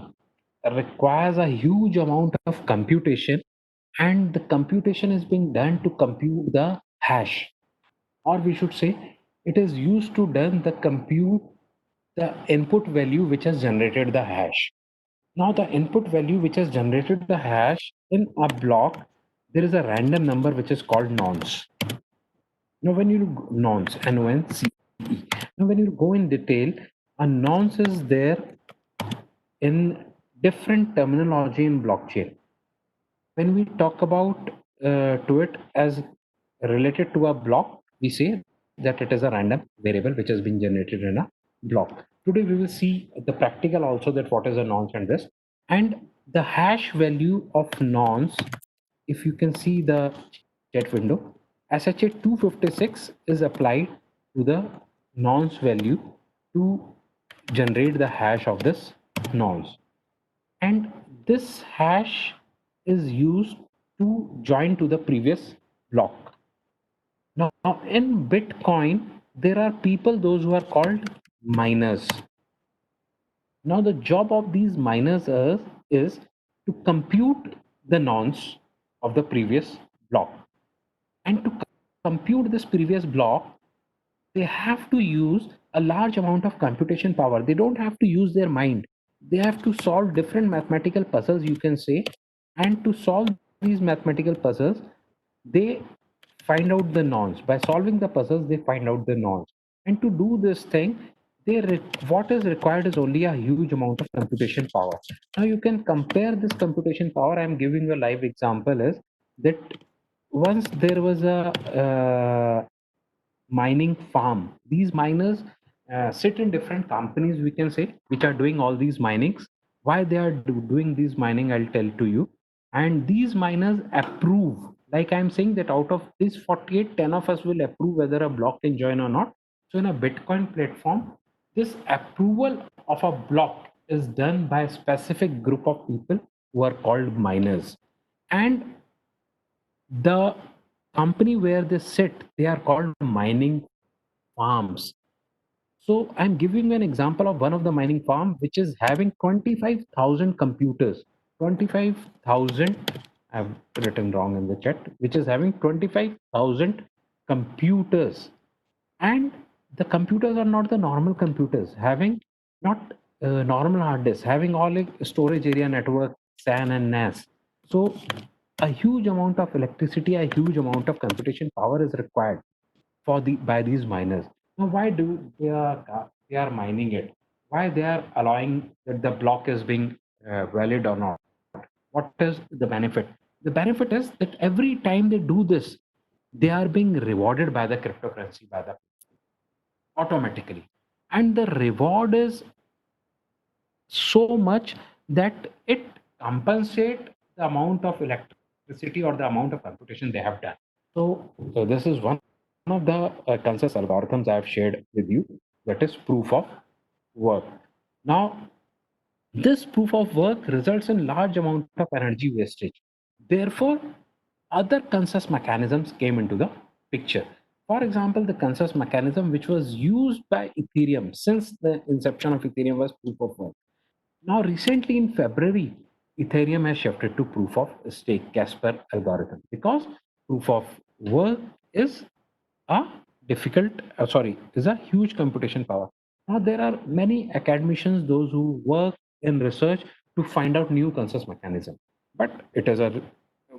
requires a huge amount of computation, and the computation is being done to compute the hash, or we should say, it is used to done the compute the input value which has generated the hash. Now, the input value which has generated the hash in a block, there is a random number which is called nonce. Now, when you nonce, N-O-N-C-E. Now, when you go in detail, a nonce is there in different terminology in blockchain. When we talk about to it as related to a block, we say that it is a random variable which has been generated in a block. Today we will see the practical also that what is a nonce and this. And the hash value of nonce, if you can see the chat window, SHA 256 is applied to the nonce value to generate the hash of this nonce. And this hash is used to join to the previous block. Now, in Bitcoin, there are people, those who are called miners. Now, the job of these miners is to compute the nonce of the previous block. And to compute this previous block, they have to use a large amount of computation power. They don't have to use their mind. They have to solve different mathematical puzzles, you can say. And to solve these mathematical puzzles, they find out the nonce. By solving the puzzles, they find out the nonce. And to do this thing, what is required is only a huge amount of computation power. Now you can compare this computation power. I'm giving you a live example is that once there was a mining farm. These miners sit in different companies, we can say, which are doing all these minings. Why they are doing these mining, I'll tell to you. And these miners approve, like I'm saying that out of these 48, 10 of us will approve whether a block can join or not. So in a Bitcoin platform, this approval of a block is done by a specific group of people who are called miners. And the company where they sit, they are called mining farms. So I'm giving an example of one of the mining farm which is having 25,000 computers. 25,000, I've written wrong in the chat, which is having 25,000 computers. And the computers are not the normal computers, having not normal hard disks, having all like storage area network, SAN and NAS. So a huge amount of electricity, a huge amount of computation power is required for the by these miners. Now, why do they are mining it? Why they are allowing that the block is being valid or not? What is the benefit? The benefit is that every time they do this, they are being rewarded by the cryptocurrency by the automatically, and the reward is so much that it compensate the amount of electricity or the amount of computation they have done. So this is one of the consensus algorithms I have shared with you, that is proof of work. Now, this proof of work results in large amount of energy wastage. Therefore, other consensus mechanisms came into the picture. For example, the consensus mechanism which was used by Ethereum since the inception of Ethereum was proof of work. Now, recently in February, Ethereum has shifted to proof of stake Casper algorithm because proof of work is a is a huge computation power. Now, there are many academicians, those who work in research to find out new consensus mechanism. But it is a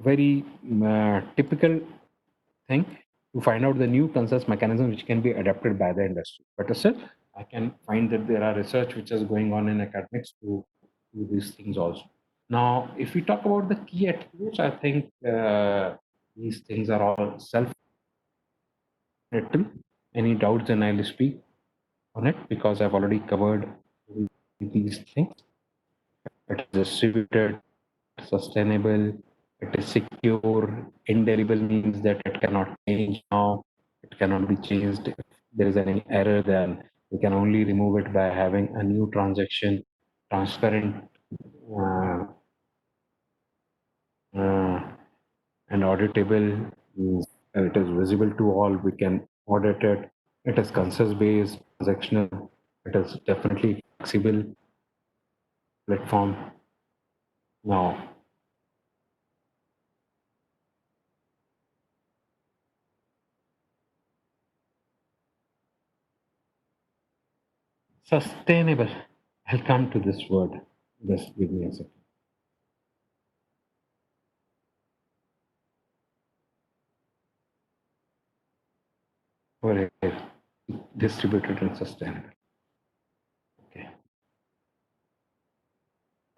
very typical thing to find out the new consensus mechanism which can be adapted by the industry. But still, I can find that there are research which is going on in academics to do these things also. Now, if we talk about the key attributes, I think these things are all self-explanatory. Any doubts, then I'll speak on it because I've already covered these things. It is distributed, sustainable, it is secure, indelible means that it cannot change now, it cannot be changed. If there is any error, then we can only remove it by having a new transaction, transparent uh, uh, and auditable means it is visible to all, we can audit it. It is consensus based, transactional, it is definitely flexible platform. Now, sustainable. I'll come to this word. Just give me a second. Where is distributed and sustainable? Okay,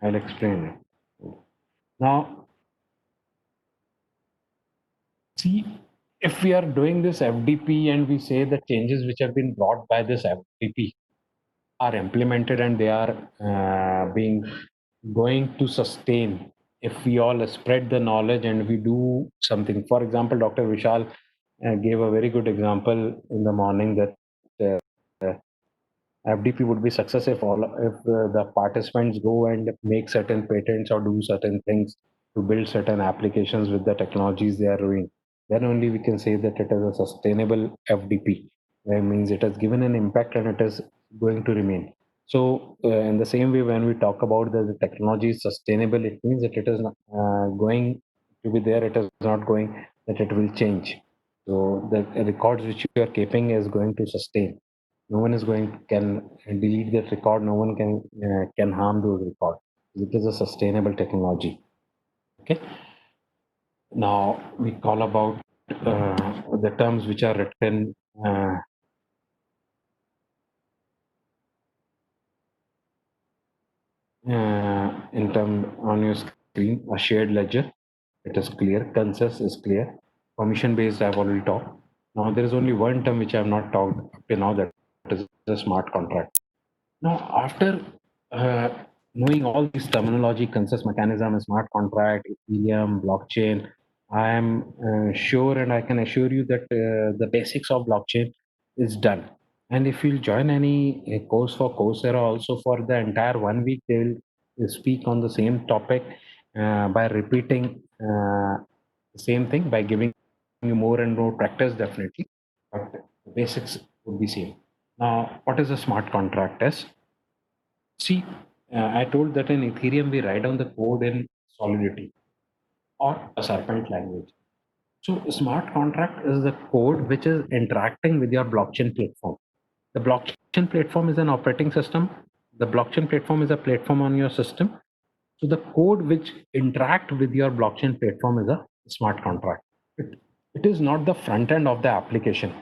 I'll explain it. Now, see, if we are doing this FDP and we say the changes which have been brought by this FDP are implemented and they are being going to sustain if we all spread the knowledge and we do something. For example, Dr. Vishal gave a very good example in the morning that FDP would be success if the participants go and make certain patents or do certain things to build certain applications with the technologies they are doing. Then only we can say that it is a sustainable FDP. That means it has given an impact and it is going to remain. So, in the same way, when we talk about the technology is sustainable, it means that it is not, going to be there. It is not going that it will change. So, the records which you are keeping is going to sustain. No one is going can delete that record. No one can harm those records. It is a sustainable technology. Okay. Now we call about the terms which are written in term on your screen. A shared ledger. It is clear. Consensus is clear. Permission based. I've already talked. Now there is only one term which I have not talked up to now. That is the smart contract. Now, after uh, knowing all these terminology, consensus mechanism, smart contract, Ethereum, blockchain, I am sure and I can assure you that the basics of blockchain is done. And if you'll join any course for Coursera, also for the entire 1 week, they will speak on the same topic by repeating the same thing, by giving you more and more practice, definitely. But the basics would be same. Now, what is a smart contract is? See, I told that in Ethereum we write down the code in Solidity or a Serpent language. So, a smart contract is the code which is interacting with your blockchain platform. The blockchain platform is an operating system. The blockchain platform is a platform on your system. So, the code which interact with your blockchain platform is a smart contract. It is not the front end of the application.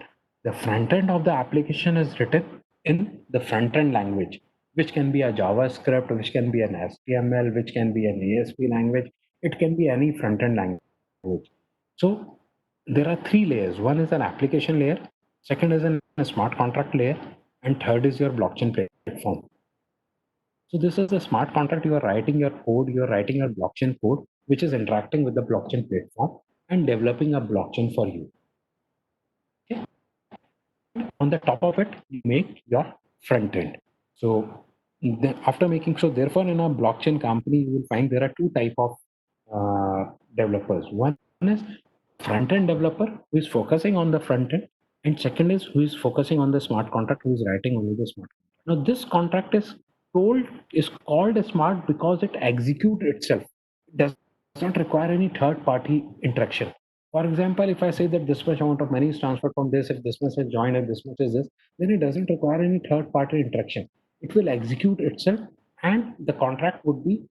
The front end of the application is written in the front end language, which can be a JavaScript, which can be an HTML, which can be an ASP language. It can be any front end language. So there are three layers. One is an application layer, second is a smart contract layer, and third is your blockchain platform. So this is a smart contract. You are writing your code, you are writing your blockchain code, which is interacting with the blockchain platform and developing a blockchain for you. Okay. On the top of it, you make your front end. So then after making, so therefore in a blockchain company, you will find there are two type of developers. One is front end developer who is focusing on the front end, and second is who is focusing on the smart contract, who is writing only the smart contract. Now this contract is called smart because it executes itself. It does not require any third party interaction. For example, if I say that this much amount of money is transferred from this, if this much is joined and this much is this, then it doesn't require any third party interaction. It will execute itself, and the contract would be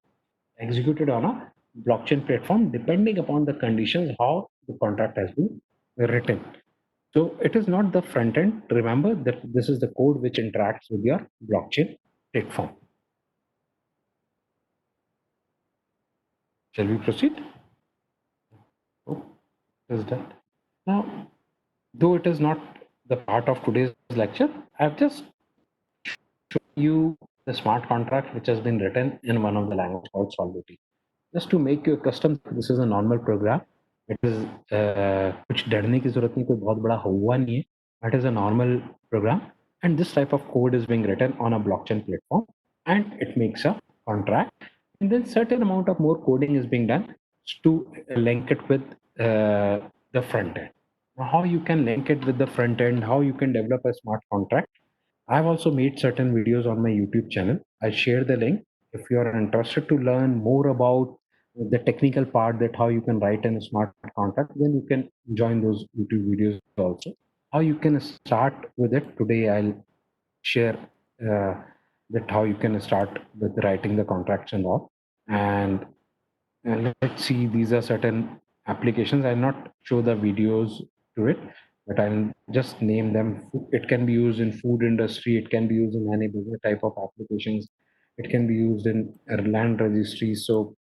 executed on a blockchain platform depending upon the conditions how the contract has been written. So it is not the front end. Remember that this is the code which interacts with your blockchain platform. Shall we proceed? Oh, is that now? Though it is not the part of today's lecture, I've just shown you the smart contract which has been written in one of the language called Solidity. Just to make you accustomed, this is a normal program. It is कुछ डरने की जरूरत नहीं, कोई बहुत बड़ा हुआ नहीं है. It is a normal program, and this type of code is being written on a blockchain platform, and it makes a contract, and then certain amount of more coding is being done to link it with the front end. Now, how you can link it with the front end, how you can develop a smart contract. I've also made certain videos on my YouTube channel. I share the link. If you are interested to learn more about the technical part, that how you can write in a smart contract, then you can join those YouTube videos also. How you can start with it today, I'll share that how you can start with writing the contracts and all. And let's see, these are certain applications. I'll not show the videos to it, but I'll just name them. It can be used in food industry. It can be used in any business type of applications. It can be used in land registry. So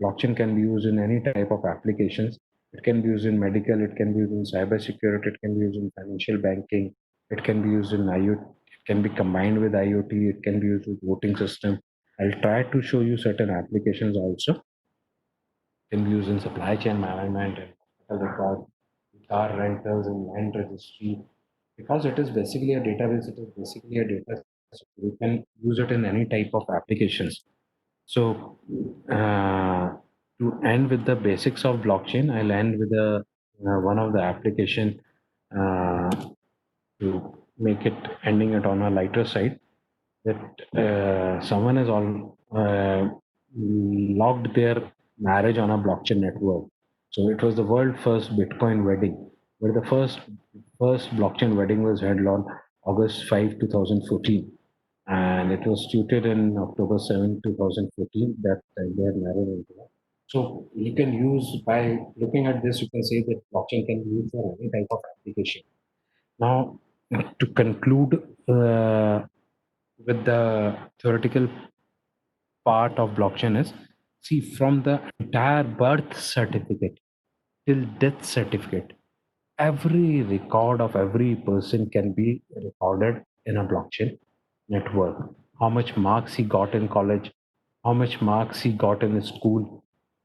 blockchain can be used in any type of applications. It can be used in medical. It can be used in cyber security. It can be used in financial banking. It can be used in IoT. It can be combined with IoT. It can be used with voting system. I'll try to show you certain applications also. Can be used in supply chain management and hospital record, car rentals and land registry. Because it is basically a database, it is basically a data. So you can use it in any type of applications. So to end with the basics of blockchain, I'll end with one of the application uh, to make it ending it on a lighter side, that someone has all logged their marriage on a blockchain network. So it was the world first Bitcoin wedding, where the first blockchain wedding was held on August 5, 2014, and it was tutored in October 7, 2014. That they had married into that. So you can use, by looking at this, you can say that blockchain can be used for any type of application. Now, to conclude with the theoretical part of blockchain is, see, from the entire birth certificate till death certificate, every record of every person can be recorded in a blockchain network. How much marks he got in college, how much marks he got in his school,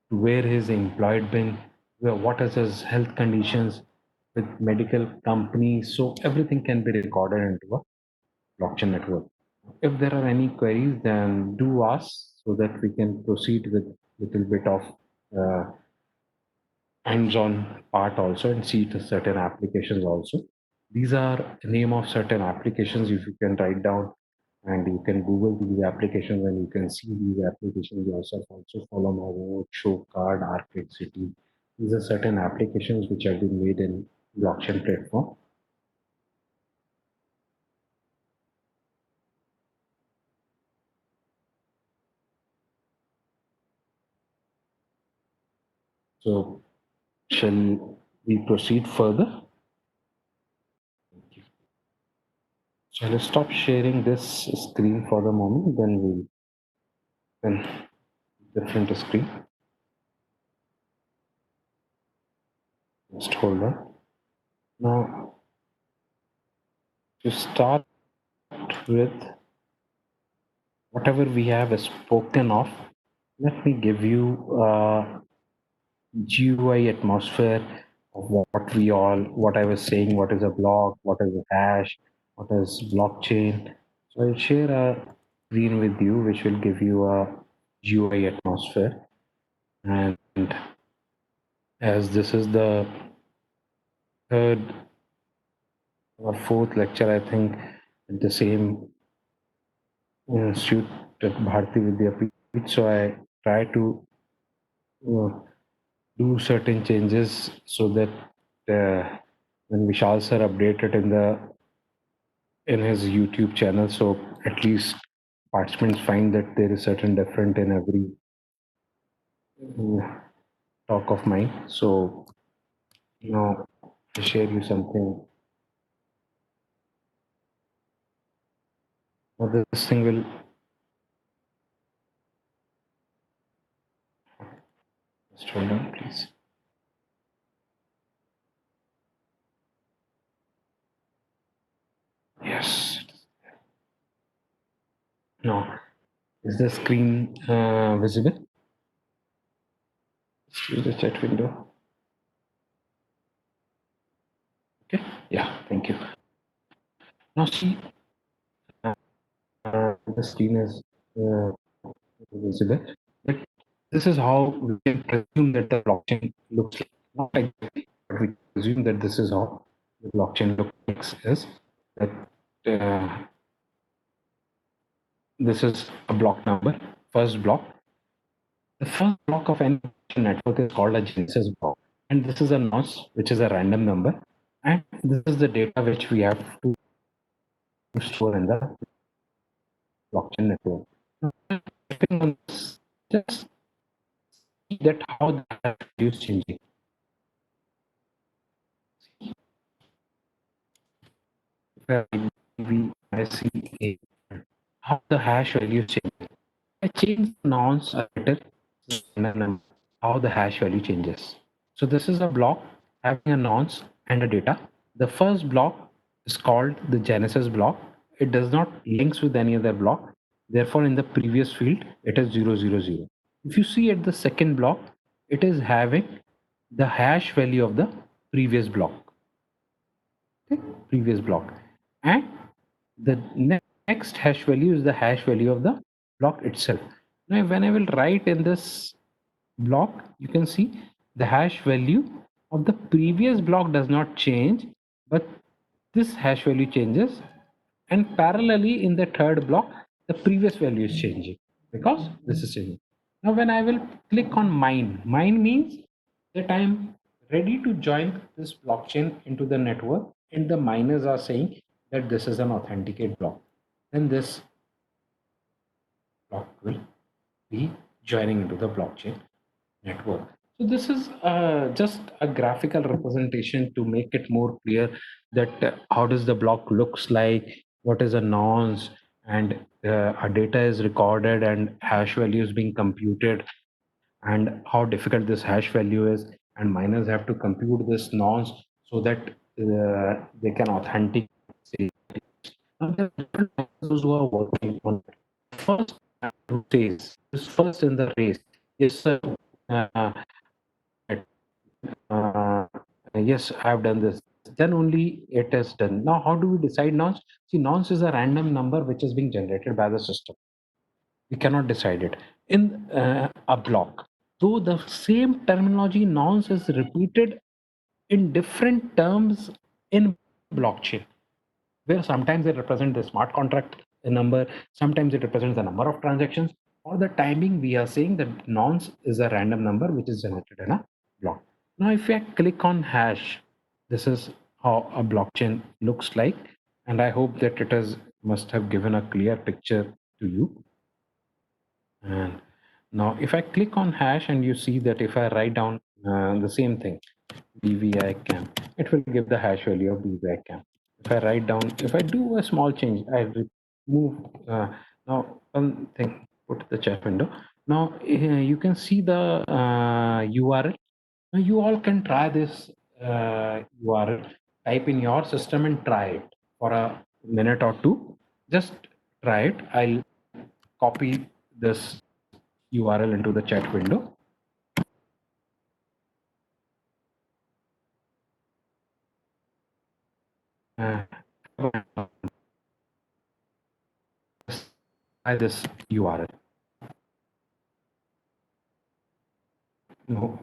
where his employed been, what is his health conditions with medical companies. So everything can be recorded into a blockchain network. If there are any queries, then do ask so that we can proceed with little bit of uh, hands-on part also and see the certain applications also. These are name of certain applications. If you can write down and you can Google these applications and you can see these applications yourself. Also follow my work, show card, arcade city. These are certain applications which have been made in blockchain platform. So shall we proceed further? So let's stop sharing this screen for the moment, then we'll then different screen. Just hold on. Now to start with whatever we have spoken of, let me give you a GUI atmosphere of what I was saying, what is a block, what is a hash, what is blockchain. So I'll share a screen with you, which will give you a GUI atmosphere. And as this is the third or fourth lecture, I think, at the same institute at Bharati Vidyapeeth, so I try to uh, do certain changes so that when Vishal sir update it in his YouTube channel, so at least participants find that there is certain different in every talk of mine. So now I'll share you something. Now this thing will just hold on, please. Yes. Now, is the screen visible? Use the chat window. Okay. Yeah. Thank you. Now see, the screen is visible. But this is how we can presume that the blockchain looks like. Not exactly, but we presume that this is how the blockchain looks is that this is a block number, first block. The first block of any network is called a Genesis block. And this is a nonce, which is a random number. And this is the data which we have to store in the blockchain network. Depending on this, just see that how the value is changing. VICA, how the hash value is changing. I change the nonce a little, and how the hash value changes. So this is a block having a nonce and a data. The first block is called the Genesis block. It does not links with any other block. Therefore, in the previous field, it is 000. If you see at the second block, it is having the hash value of the previous block. Okay, previous block. And the next hash value is the hash value of the block itself. Now, when I will write in this block, you can see the hash value of the previous block does not change, but this hash value changes. And parallelly in the third block, the previous value is changing because this is changing. Now, when I will click on mine means that I'm ready to join this blockchain into the network, and the miners are saying that this is an authenticate block. Then this block will be joining into the blockchain network. So this is just a graphical representation to make it more clear that how does the block looks like, what is a nonce, and a data is recorded and hash value is being computed, and how difficult this hash value is, and miners have to compute this nonce so that they can authenticate. Now, there are different those who are working on it. First race is first in the race. Yes, sir. Uh, uh, yes, I've done this. Then only it is done. Now, how do we decide nonce? See, nonce is a random number which is being generated by the system. We cannot decide it in a block. Though the same terminology nonce is repeated in different terms in blockchain, where sometimes it represents the smart contract number, sometimes it represents the number of transactions. For the timing, we are saying that nonce is a random number which is generated in a block. Now, if I click on hash, this is how a blockchain looks like, and I hope that it has must have given a clear picture to you. And now, if I click on hash, and you see that if I write down the same thing, BVI cam, it will give the hash value of BVI cam. If I write down, if I do a small change, I remove now one thing, put the chat window. Now you can see the URL. Now you all can try this URL, type in your system and try it for a minute or two. Just try it. I'll copy this URL into the chat window. Try this URL. No,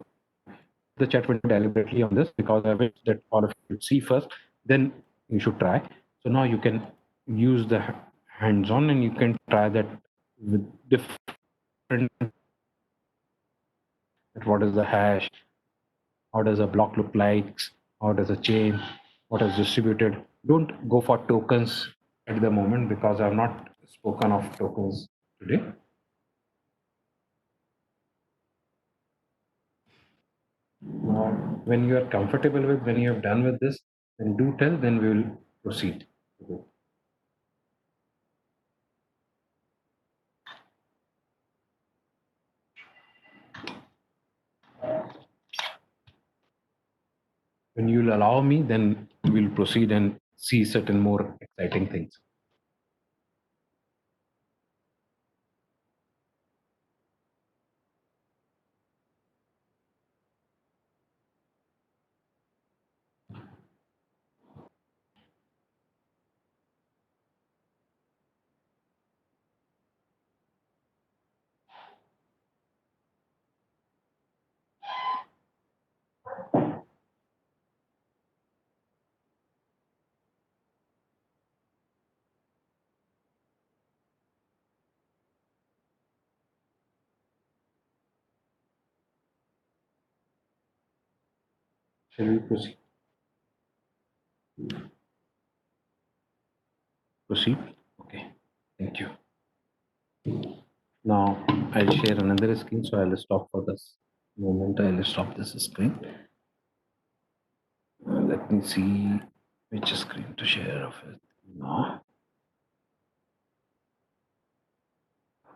the chat window deliberately on this because I wish that all of you see first, then you should try. So now you can use the hands-on and you can try that with different, what is the hash, how does a block look like, how does a chain, what is distributed. Don't go for tokens at the moment because I've not spoken of tokens today. When you are comfortable with, when you have done with this, then do tell, then we will proceed. When you'll allow me, then we'll proceed and see certain more exciting things. Shall we proceed? Proceed? Okay, thank you. Now I'll share another screen, so I'll stop for this moment. I'll stop this screen. Let me see which screen to share of it now.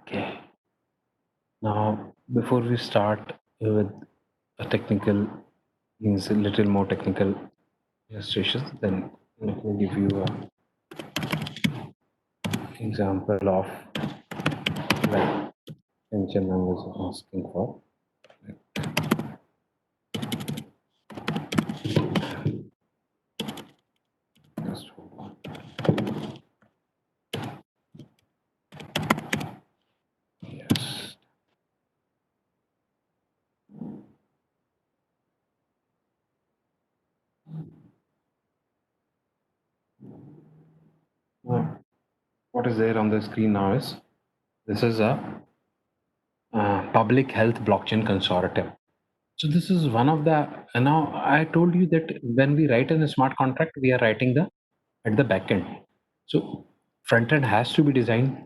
Okay. Now, before we start with a technical, means a little more technical illustrations, then let me give you an example of like tension I was asking for. Just hold on. Yes. Now, what is there on the screen now is this is a public health blockchain consortium. So this is one of the, and now I told you that when we write in a smart contract, we are writing the at the back end. So front end has to be designed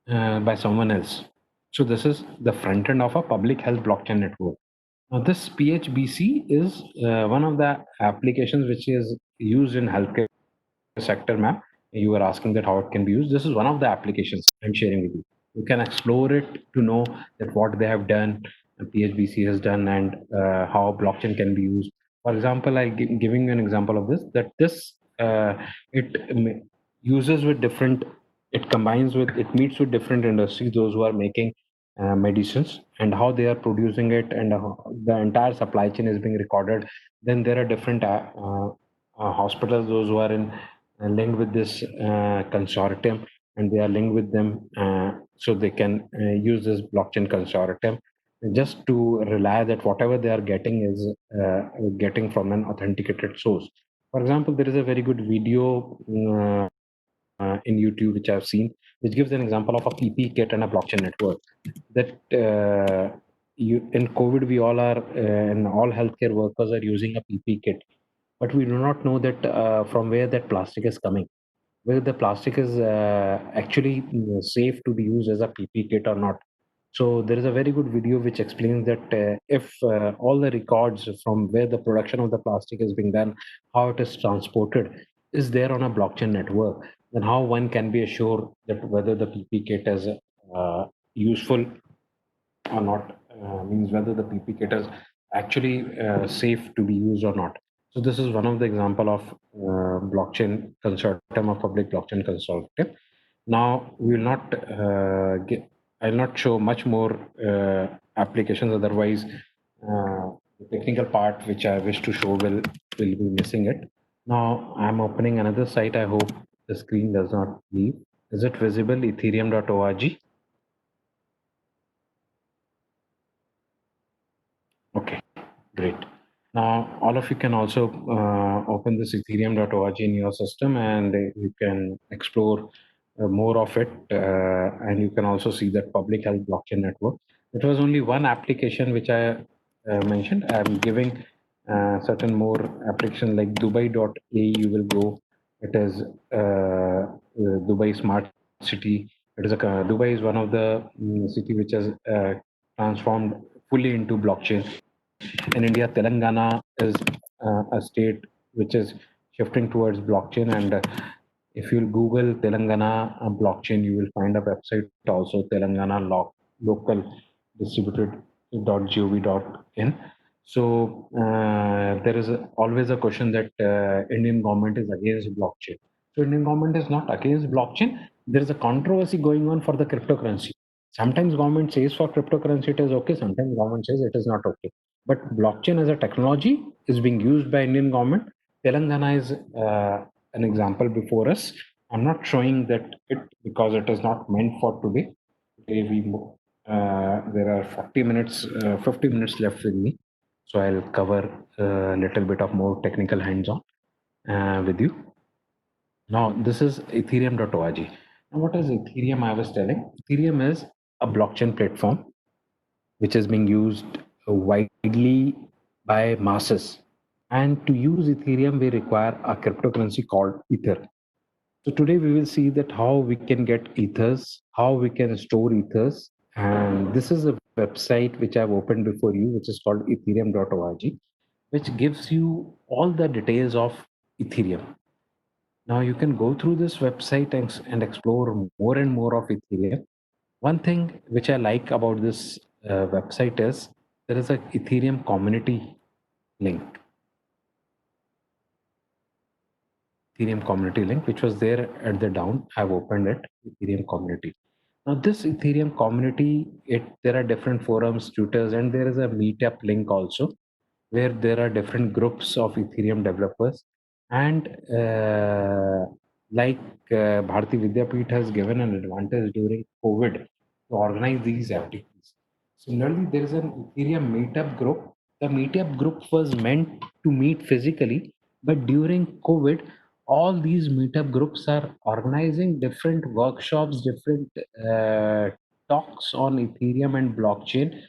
by someone else. So this is the front end of a public health blockchain network. Now this PHBC is one of the applications which is used in healthcare sector, ma'am. You were asking that how it can be used. This is one of the applications I'm sharing with you. You can explore it to know that what they have done, PHBC has done, and how blockchain can be used. For example, giving you an example of this, that this it uses with different, it combines with, it meets with different industries, those who are making medicines and how they are producing it, and the entire supply chain is being recorded. Then there are different hospitals, those who are in linked with this consortium, and they are linked with them, so they can use this blockchain consortium just to rely that whatever they are getting is getting from an authenticated source. For example, there is a very good video in YouTube which I've seen, which gives an example of a PP kit and a blockchain network. That you in COVID, we all are, and all healthcare workers are using a PP kit, but we do not know that from where that plastic is coming, whether the plastic is actually safe to be used as a PP kit or not. So there is a very good video which explains that if all the records from where the production of the plastic is being done, how it is transported, is there on a blockchain network, then how one can be assured that whether the PP kit is useful or not, means whether the PP kit is actually safe to be used or not. So this is one of the example of blockchain consortium, of public blockchain consortium. Now we will not I'll not show much more applications. Otherwise, the technical part which I wish to show will be missing it. Now I'm opening another site. I hope the screen does not leave. Is it visible? Ethereum.org. Okay, great. Now, all of you can also open this ethereum.org in your system, and you can explore more of it. And you can also see that public health blockchain network. It was only one application which I mentioned. I'm giving certain more application like Dubai.a, you will go. It is Dubai Smart City. It is Dubai is one of the city which has transformed fully into blockchain. In India, Telangana is a state which is shifting towards blockchain. And if you Google Telangana blockchain, you will find a website also, Telangana local distributed.gov.in. So there is always a question that Indian government is against blockchain. So Indian government is not against blockchain. There is a controversy going on for the cryptocurrency. Sometimes government says for cryptocurrency it is okay. Sometimes government says it is not okay. But blockchain as a technology is being used by Indian government. Telangana is an example before us. I'm not showing that it because it is not meant for today. Today there are 40 minutes, 50 minutes left with me. So I'll cover a little bit of more technical hands-on with you. Now this is Ethereum.org. Now what is Ethereum? I was telling Ethereum is a blockchain platform which is being used widely by masses. And to use Ethereum, we require a cryptocurrency called Ether. So today we will see that how we can get Ethers, how we can store Ethers. And this is a website which I've opened before you, which is called Ethereum.org, which gives you all the details of Ethereum. Now you can go through this website and explore more and more of Ethereum. One thing which I like about this website is there is a Ethereum community link. Ethereum community link, which was there at the down. I've opened it, Ethereum community. Now this Ethereum community, there are different forums, tutors, and there is a meetup link also, where there are different groups of Ethereum developers. And like Bharati Vidyapeeth has given an advantage during COVID to organize these activities. Similarly, there is an Ethereum meetup group. The meetup group was meant to meet physically, but during COVID, all these meetup groups are organizing different workshops, different talks on Ethereum and blockchain,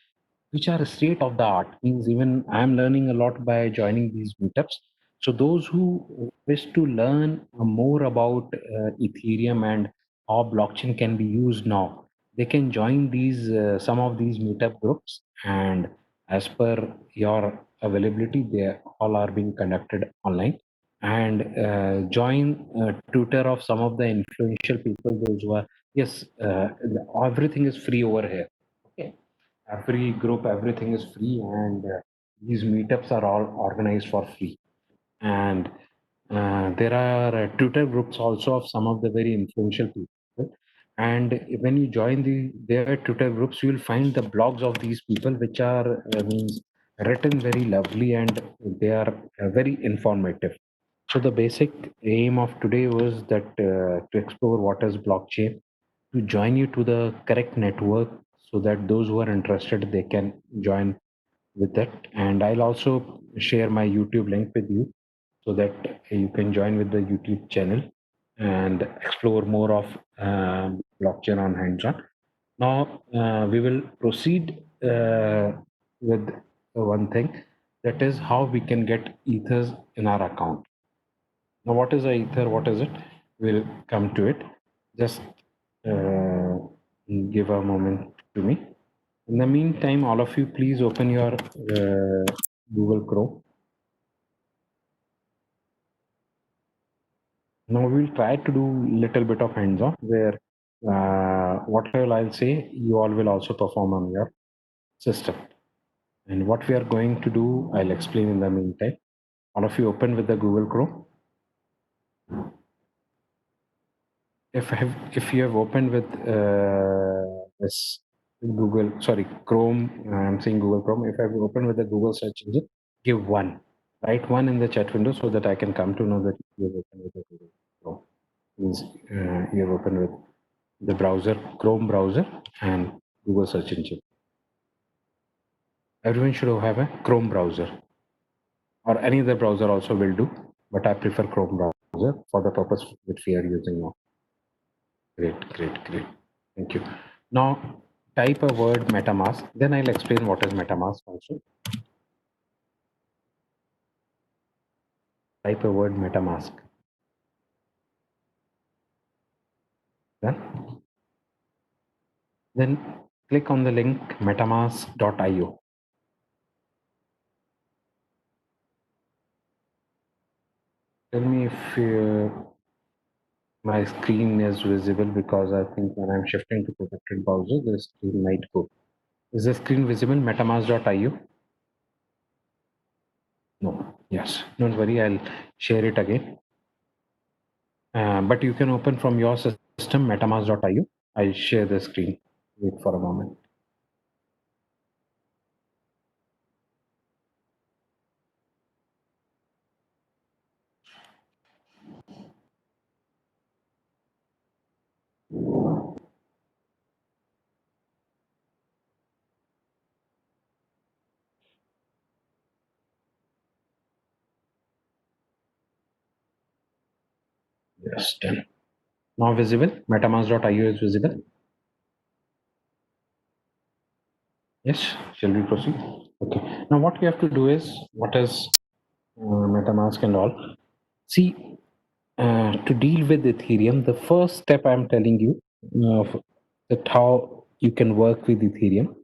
which are state of the art. Means even I'm learning a lot by joining these meetups. So those who wish to learn more about Ethereum and how blockchain can be used now, they can join these some of these meetup groups, and as per your availability, they all are being conducted online. And join tutor of some of the influential people, those who are, yes, everything is free over here. Okay, every group, everything is free, and these meetups are all organized for free. And there are Twitter groups also of some of the very influential people. And when you join their Twitter groups, you will find the blogs of these people, which are means written very lovely, and they are very informative. So the basic aim of today was that to explore what is blockchain, to join you to the correct network, so that those who are interested, they can join with that. And I'll also share my YouTube link with you, so that you can join with the YouTube channel and explore more of blockchain on hands-on. Now we will proceed with one thing, that is how we can get Ethers in our account. Now, what is a Ether? What is it? We'll come to it. Just give a moment to me. In the meantime, all of you, please open your Google Chrome. Now we'll try to do little bit of hands-on, where whatever I'll say, you all will also perform on your system. And what we are going to do, I'll explain in the meantime. All of you open with the Google Chrome. If you have opened with this Google, sorry, Chrome, I'm saying Google Chrome. If I've opened with the Google search engine, give one. Write one in the chat window, so that I can come to know that you have opened with the Google Chrome. Means you have opened with the browser, Chrome browser, and Google search engine. Everyone should have a Chrome browser, or any other browser also will do, but I prefer Chrome browser for the purpose which we are using now. Great. Thank you. Now type a word MetaMask, then I'll explain what is MetaMask also. type a word MetaMask. Then click on the link metamask.io. Tell me if my screen is visible, because I think when I'm shifting to protected browser, the screen might go. Is the screen visible? Metamask.io? No. Yes. Don't worry. I'll share it again. But you can open from your system metamask.io. I'll share the screen. Wait for a moment. Yes, done. Now visible. Metamask.io is visible. Yes. Shall we proceed? Okay. Now what you have to do is, what is MetaMask and all? See, to deal with Ethereum, the first step I'm telling you that how you can work with Ethereum.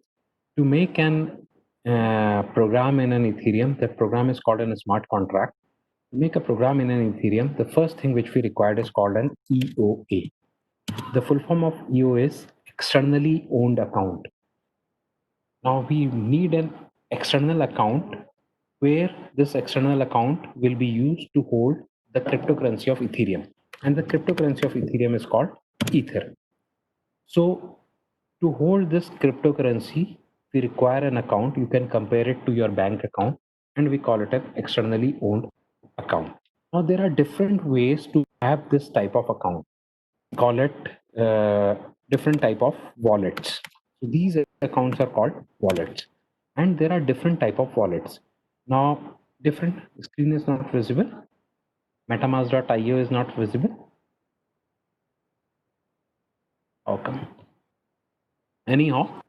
To make an program in an Ethereum, that program is called a smart contract. To make a program in an Ethereum, the first thing which we required is called an EOA. The full form of EOA is externally owned account. Now we need an external account where this external account will be used to hold the cryptocurrency of Ethereum. And the cryptocurrency of Ethereum is called Ether. So to hold this cryptocurrency, we require an account. You can compare it to your bank account, and we call it an externally owned account. Now there are different ways to have this type of account. Call it different type of wallets. So these accounts are called wallets, and there are different type of wallets. Now different screen is not visible. Metamask.io is not visible. How come? Anyhow,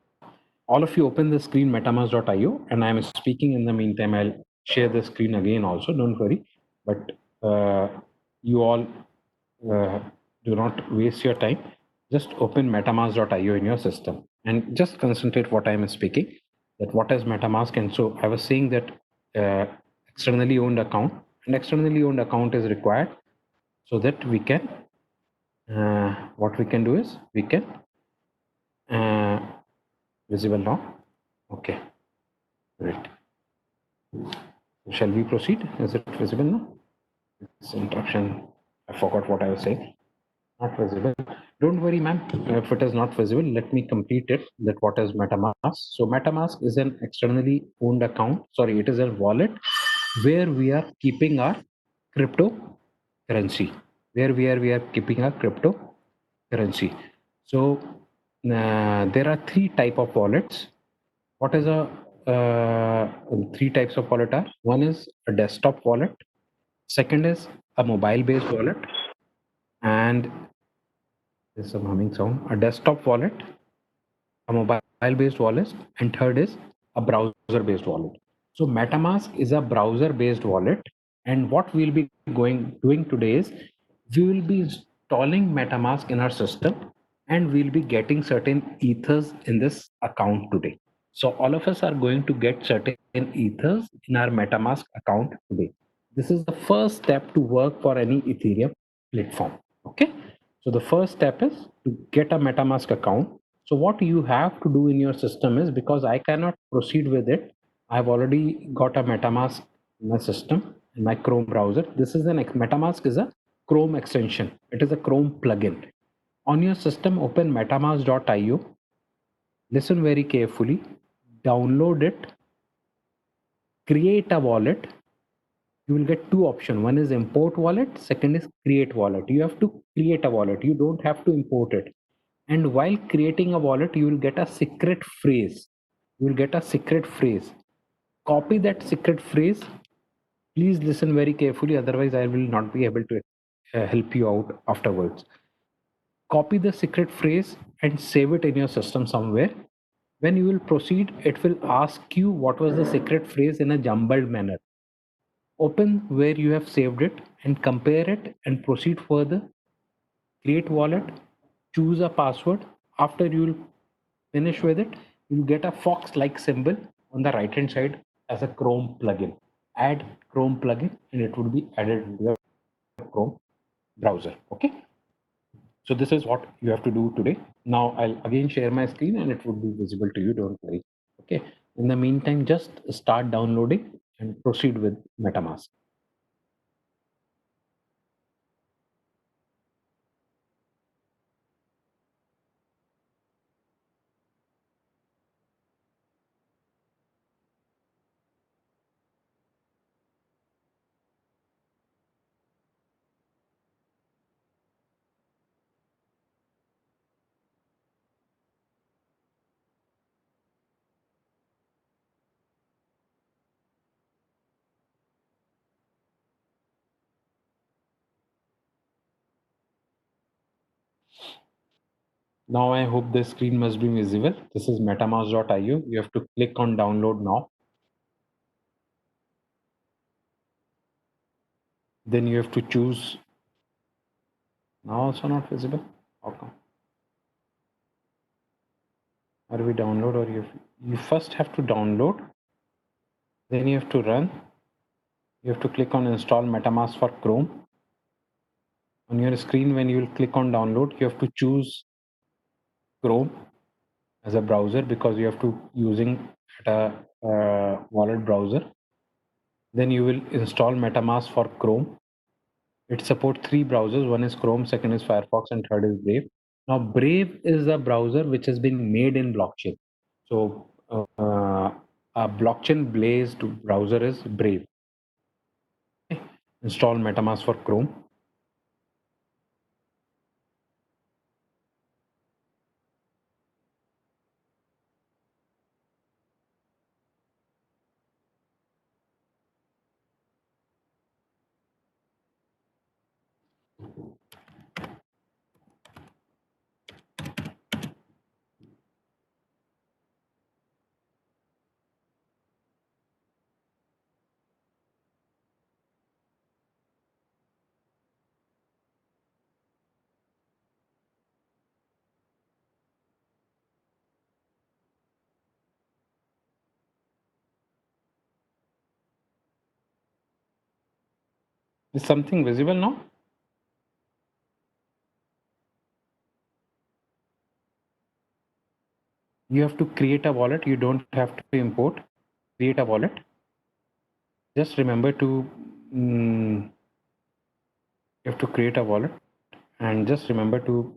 all of you open the screen metamask.io, and I'm speaking in the meantime. I'll share the screen again also, don't worry. But you all do not waste your time. Just open metamask.io in your system and just concentrate what I'm speaking, that what is MetaMask. And so I was saying that externally owned account, an externally owned account is required so that we can, what we can do is we can, visible now. Okay, great. Shall we proceed? Is it visible now? This interruption, I forgot what I was saying. Not visible. Don't worry, ma'am. If it is not visible, let me complete it. That what is MetaMask? So MetaMask is an externally owned account. Sorry, it is a wallet where we are keeping our cryptocurrency. Where we are keeping our cryptocurrency. So there are three type of wallets. What is a three types of wallet are? One is a desktop wallet. Second is a mobile-based wallet, and there's some humming sound. A desktop wallet, a mobile-based wallet, and third is a browser-based wallet. So MetaMask is a browser-based wallet, and what we'll be doing today is we will be installing MetaMask in our system, and we'll be getting certain ethers in this account today. So all of us are going to get certain ethers in our MetaMask account today. This is the first step to work for any Ethereum platform. Okay. So the first step is to get a MetaMask account. So what you have to do in your system is, because I cannot proceed with it, I've already got a MetaMask in my system, in my Chrome browser. This is an MetaMask is a Chrome extension. It is a Chrome plugin. On your system, open metamask.io. Listen very carefully. Download it. Create a wallet. You will get two options. One is import wallet. Second is create wallet. You have to create a wallet. You don't have to import it. And while creating a wallet, you will get a secret phrase. You will get a secret phrase. Copy that secret phrase. Please listen very carefully. Otherwise, I will not be able to help you out afterwards. Copy the secret phrase and save it in your system somewhere. When you will proceed, it will ask you what was the secret phrase in a jumbled manner. Open where you have saved it and compare it and proceed further. Create wallet, choose a password. After you'll finish with it, you'll get a fox like symbol on the right hand side as a Chrome plugin. Add Chrome plugin and it would be added into the Chrome browser. Okay. So this is what you have to do today. Now I'll again share my screen and it would be visible to you. Don't worry. Okay. In the meantime, just start downloading and proceed with MetaMask. Now I hope the screen must be visible. This is metamask.io. You have to click on download now. Then you have to choose. Now also not visible. How come? Or we download or you first have to download. Then you have to run. You have to click on install MetaMask for Chrome. On your screen, when you will click on download, you have to choose Chrome as a browser because you have to using a wallet browser. Then you will install MetaMask for Chrome. It supports 3 browsers. One is Chrome, second is Firefox, and third is Brave. Now, Brave is a browser which has been made in blockchain. So, a blockchain-based browser is Brave. Okay. Install MetaMask for Chrome. Is something visible now? You have to create a wallet. You don't have to import. Create a wallet. Just remember to you have to create a wallet and just remember to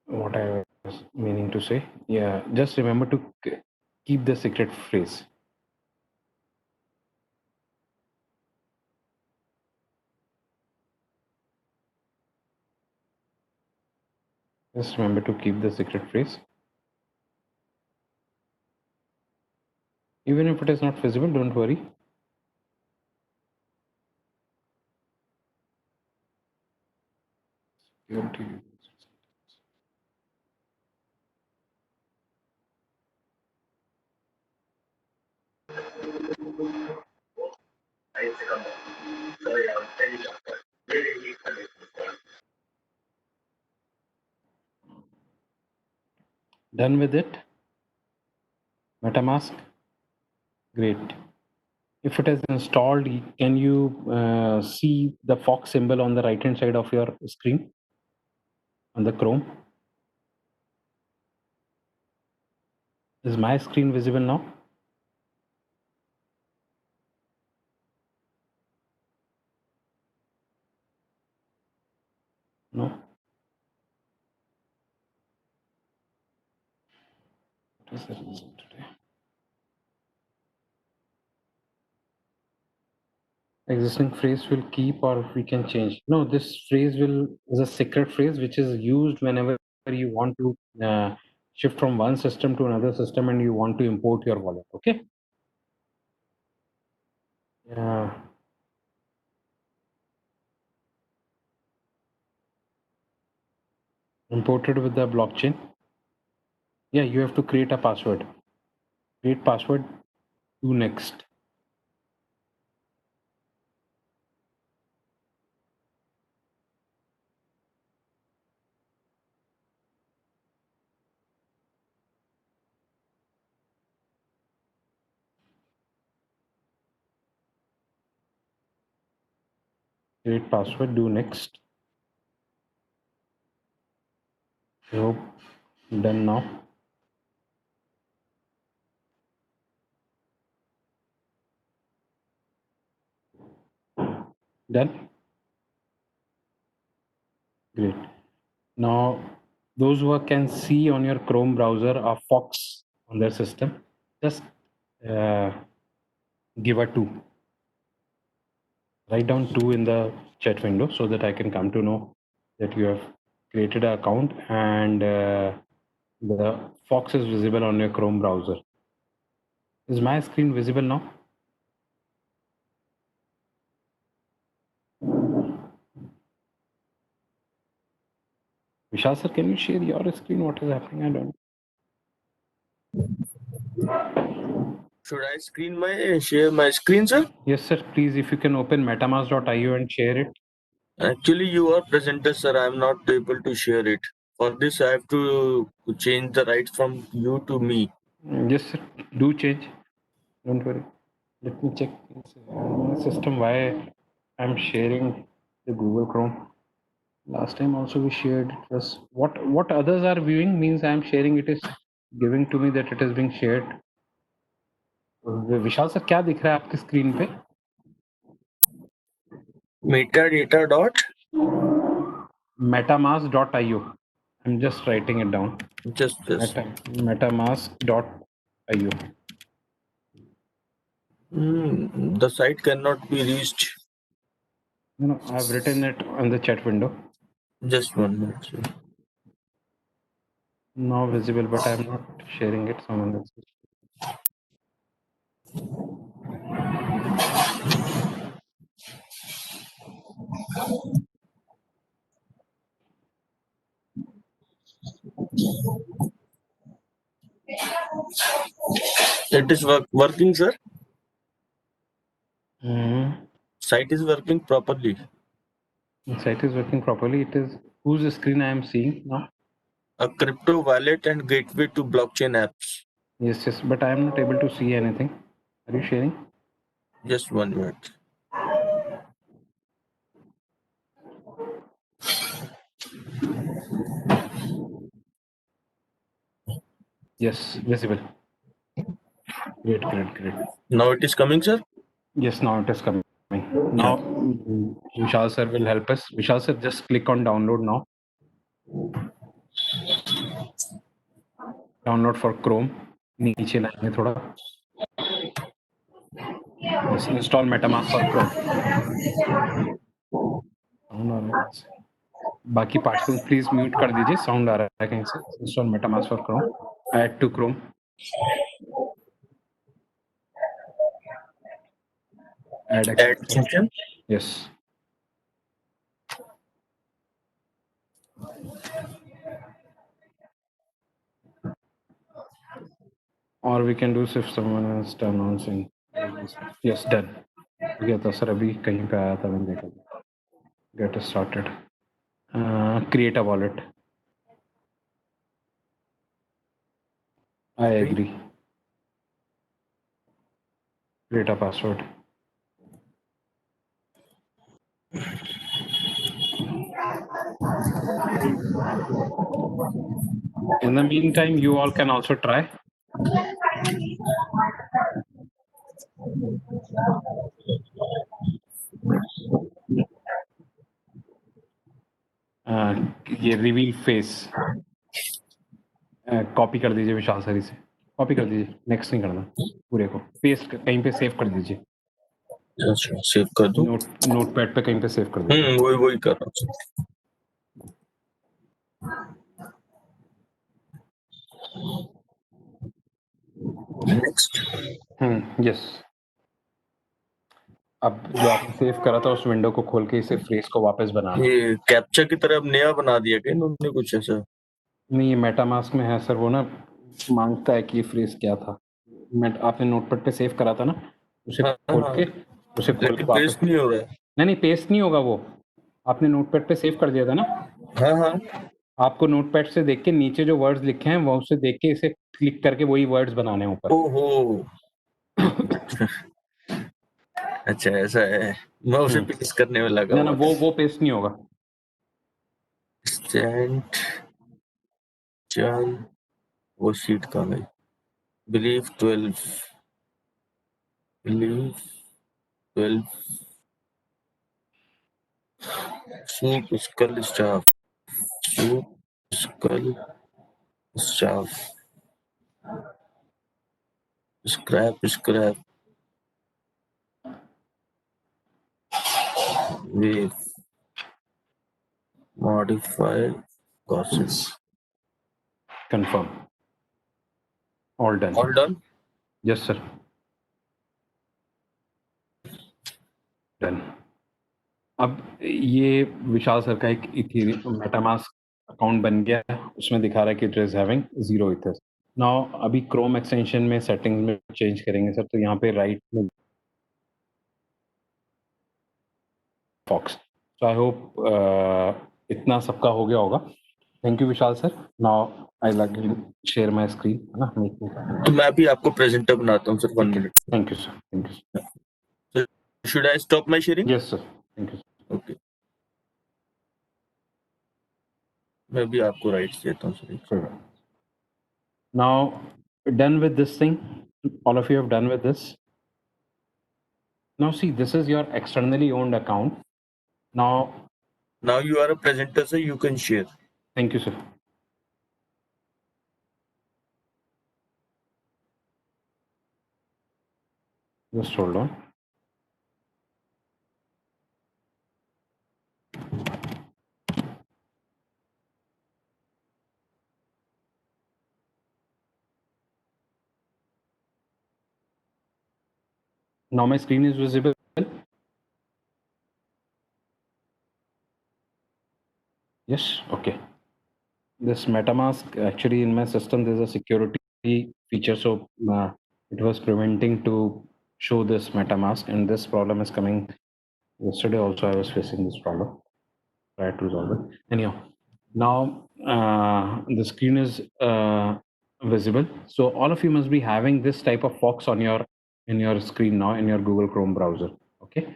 what I was meaning to say. Yeah, just remember to keep the secret phrase. Just remember to keep the secret phrase. Even if it is not visible, don't worry. Done with it. MetaMask. Great. If it is installed, can you see the Fox symbol on the right hand side of your screen on the Chrome? Is my screen visible now? No. What is the reason today? Existing phrase will keep or we can change. No, this phrase is a secret phrase which is used whenever you want to shift from one system to another system and you want to import your wallet. Okay. Yeah. Imported with the blockchain. Yeah, you have to create a password. Create password. Do next. Create password. Do next. I hope done now. Done. Great. Now, those who can see on your Chrome browser a Fox on their system, just give a 2. Write down 2 in the chat window so that I can come to know that you have created an account and the Fox is visible on your Chrome browser. Is my screen visible now? Vishal sir, can you share your screen? What is happening? I don't know. Should I share my screen, sir? Yes, sir. Please, if you can open metamask.io and share it. Actually, you are presenter, sir. I am not able to share it. For this, I have to change the rights from you to me. Yes, sir. Do change. Don't worry. Let me check my system why I'm sharing the Google Chrome. Last time also we shared it was what others are viewing means I'm sharing it is giving to me that it is being shared. Vishal sir क्या दिख रहा है आपकी screen पे? Metadata dot. Metamask.io. I'm just writing it down. Just this. Metamask.io. The site cannot be reached. No, I've written it on the chat window. Just 1 minute, sir. Now visible, but I'm not sharing it. Someone else. It is working, sir. Mm-hmm. Site is working properly. The site is working properly. It is whose screen I am seeing now? A crypto wallet and gateway to blockchain apps. Yes, but I am not able to see anything. Are you sharing? Just 1 minute. Yes, visible. Great. Now it is coming, sir. Yes, now it is coming. Now Vishal sir will help us. Vishal sir, just click on download now. Download for Chrome. नीचे लाएंगे थोड़ा. Yes, install MetaMask for Chrome. Sound आ रहा है से. बाकी participants please mute कर दीजिए. Sound आ रहा है कहीं से. Install MetaMask for Chrome. Add to Chrome. Add extension. Yes. Or we can do if someone has turned on sync. Yes, done. Okay, तो सर अभी कहीं पे आया था मैंने देखा. Get started. Create a wallet. I agree. Create a password. In the meantime, you all can also try. ये reveal face copy कर दीजिए विशाल सर इसे. कॉपी कर दीजिए. नेक्स्ट नहीं करना पूरे को. पेस्ट कहीं पे सेव कर दीजिए. अच्छा, सेव कर दूं. नोटपैड पे कहीं पे सेव कर दीजिए. वही कर रहा हूं. नेक्स्ट. यस. अब जो आपने सेव करा था उस विंडो को खोल के इसे फ्रेज को वापस बनाना. ये कैप्चा की तरह अब नया बना दिया क्या इन्होंने कुछ ऐसा? नहीं, ये मेटामास्क में है सर. वो ना मांगता है कि ये फ्रेज क्या था. आपने नोटपैड पे सेव करा था ना, उसे खोल के पेस्ट नहीं हो रहा है. नहीं पेस्ट नहीं होगा. वो आपने नोटपैड पे सेव कर दिया था ना. हाँ. आपको नोटपैड से देख के नीचे जो वर्ड्स लिखे हैं वो उसे देख के इसे क्लिक करके वही वर्ड्स बनाने ऊपर. ओहो. अच्छा ऐसा है, मैं उसे पेस्ट करने में लगा ना ना हुआ। वो पेस्ट नहीं होगा। स्टैंड चल वो शीट का गई। Believe 12 believe 12 soup skull staff soup skull staff scrap wave modify gossip. Confirm, all done. All done. Yes sir, done. अब ये विशाल सर का एक इथेरियम मेटामास्क अकाउंट बन गया है, उसमें दिखा रहा है कि it is having 0 ethers. Now अभी क्रोम एक्सटेंशन में सेटिंग्स में चेंज करेंगे सर, तो यहाँ पे राइट में फॉक्स। सो आई होप इतना सबका हो गया होगा। Thank you Vishal sir. Now I like share my screen, है ना, तो मैं भी आपको प्रेजेंटर बनाता हूँ sir 1 minute. Thank you sir, thank you. Should I stop my sharing? Yes sir, thank you. Okay, मैं भी आपको राइट्स देता हूँ sir. Now, done with this thing. All of you have done with this. Now, see, this is your externally owned account. Now, Now you are a presenter, sir. You can share. thank you, sir. Just hold on. Now my screen is visible. Yes, okay. This MetaMask, actually in my system, there's a security feature, so it was preventing to show this MetaMask, and this problem is coming. Yesterday also I was facing this problem. Try to resolve it. Anyhow, now the screen is visible. So all of you must be having this type of Fox on your in your screen now in your Google Chrome browser. Okay.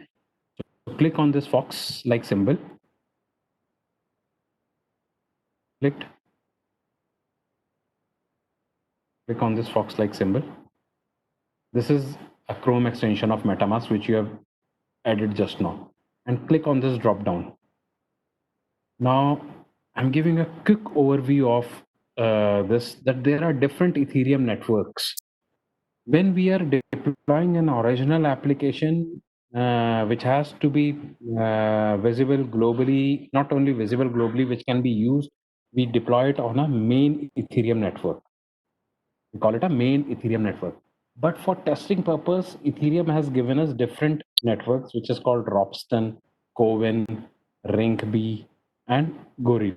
So click on this Fox like symbol. Clicked. Click on this Fox like symbol. This is a Chrome extension of MetaMask which you have added just now. And click on this drop down. Now, I'm giving a quick overview of this, that there are different Ethereum networks. When we are deploying an original application, which has to be visible globally, not only visible globally, which can be used, we deploy it on a main Ethereum network. We call it a main Ethereum network. But for testing purpose, Ethereum has given us different networks, which is called Ropsten, Coven, Rinkeby, and Gorilla.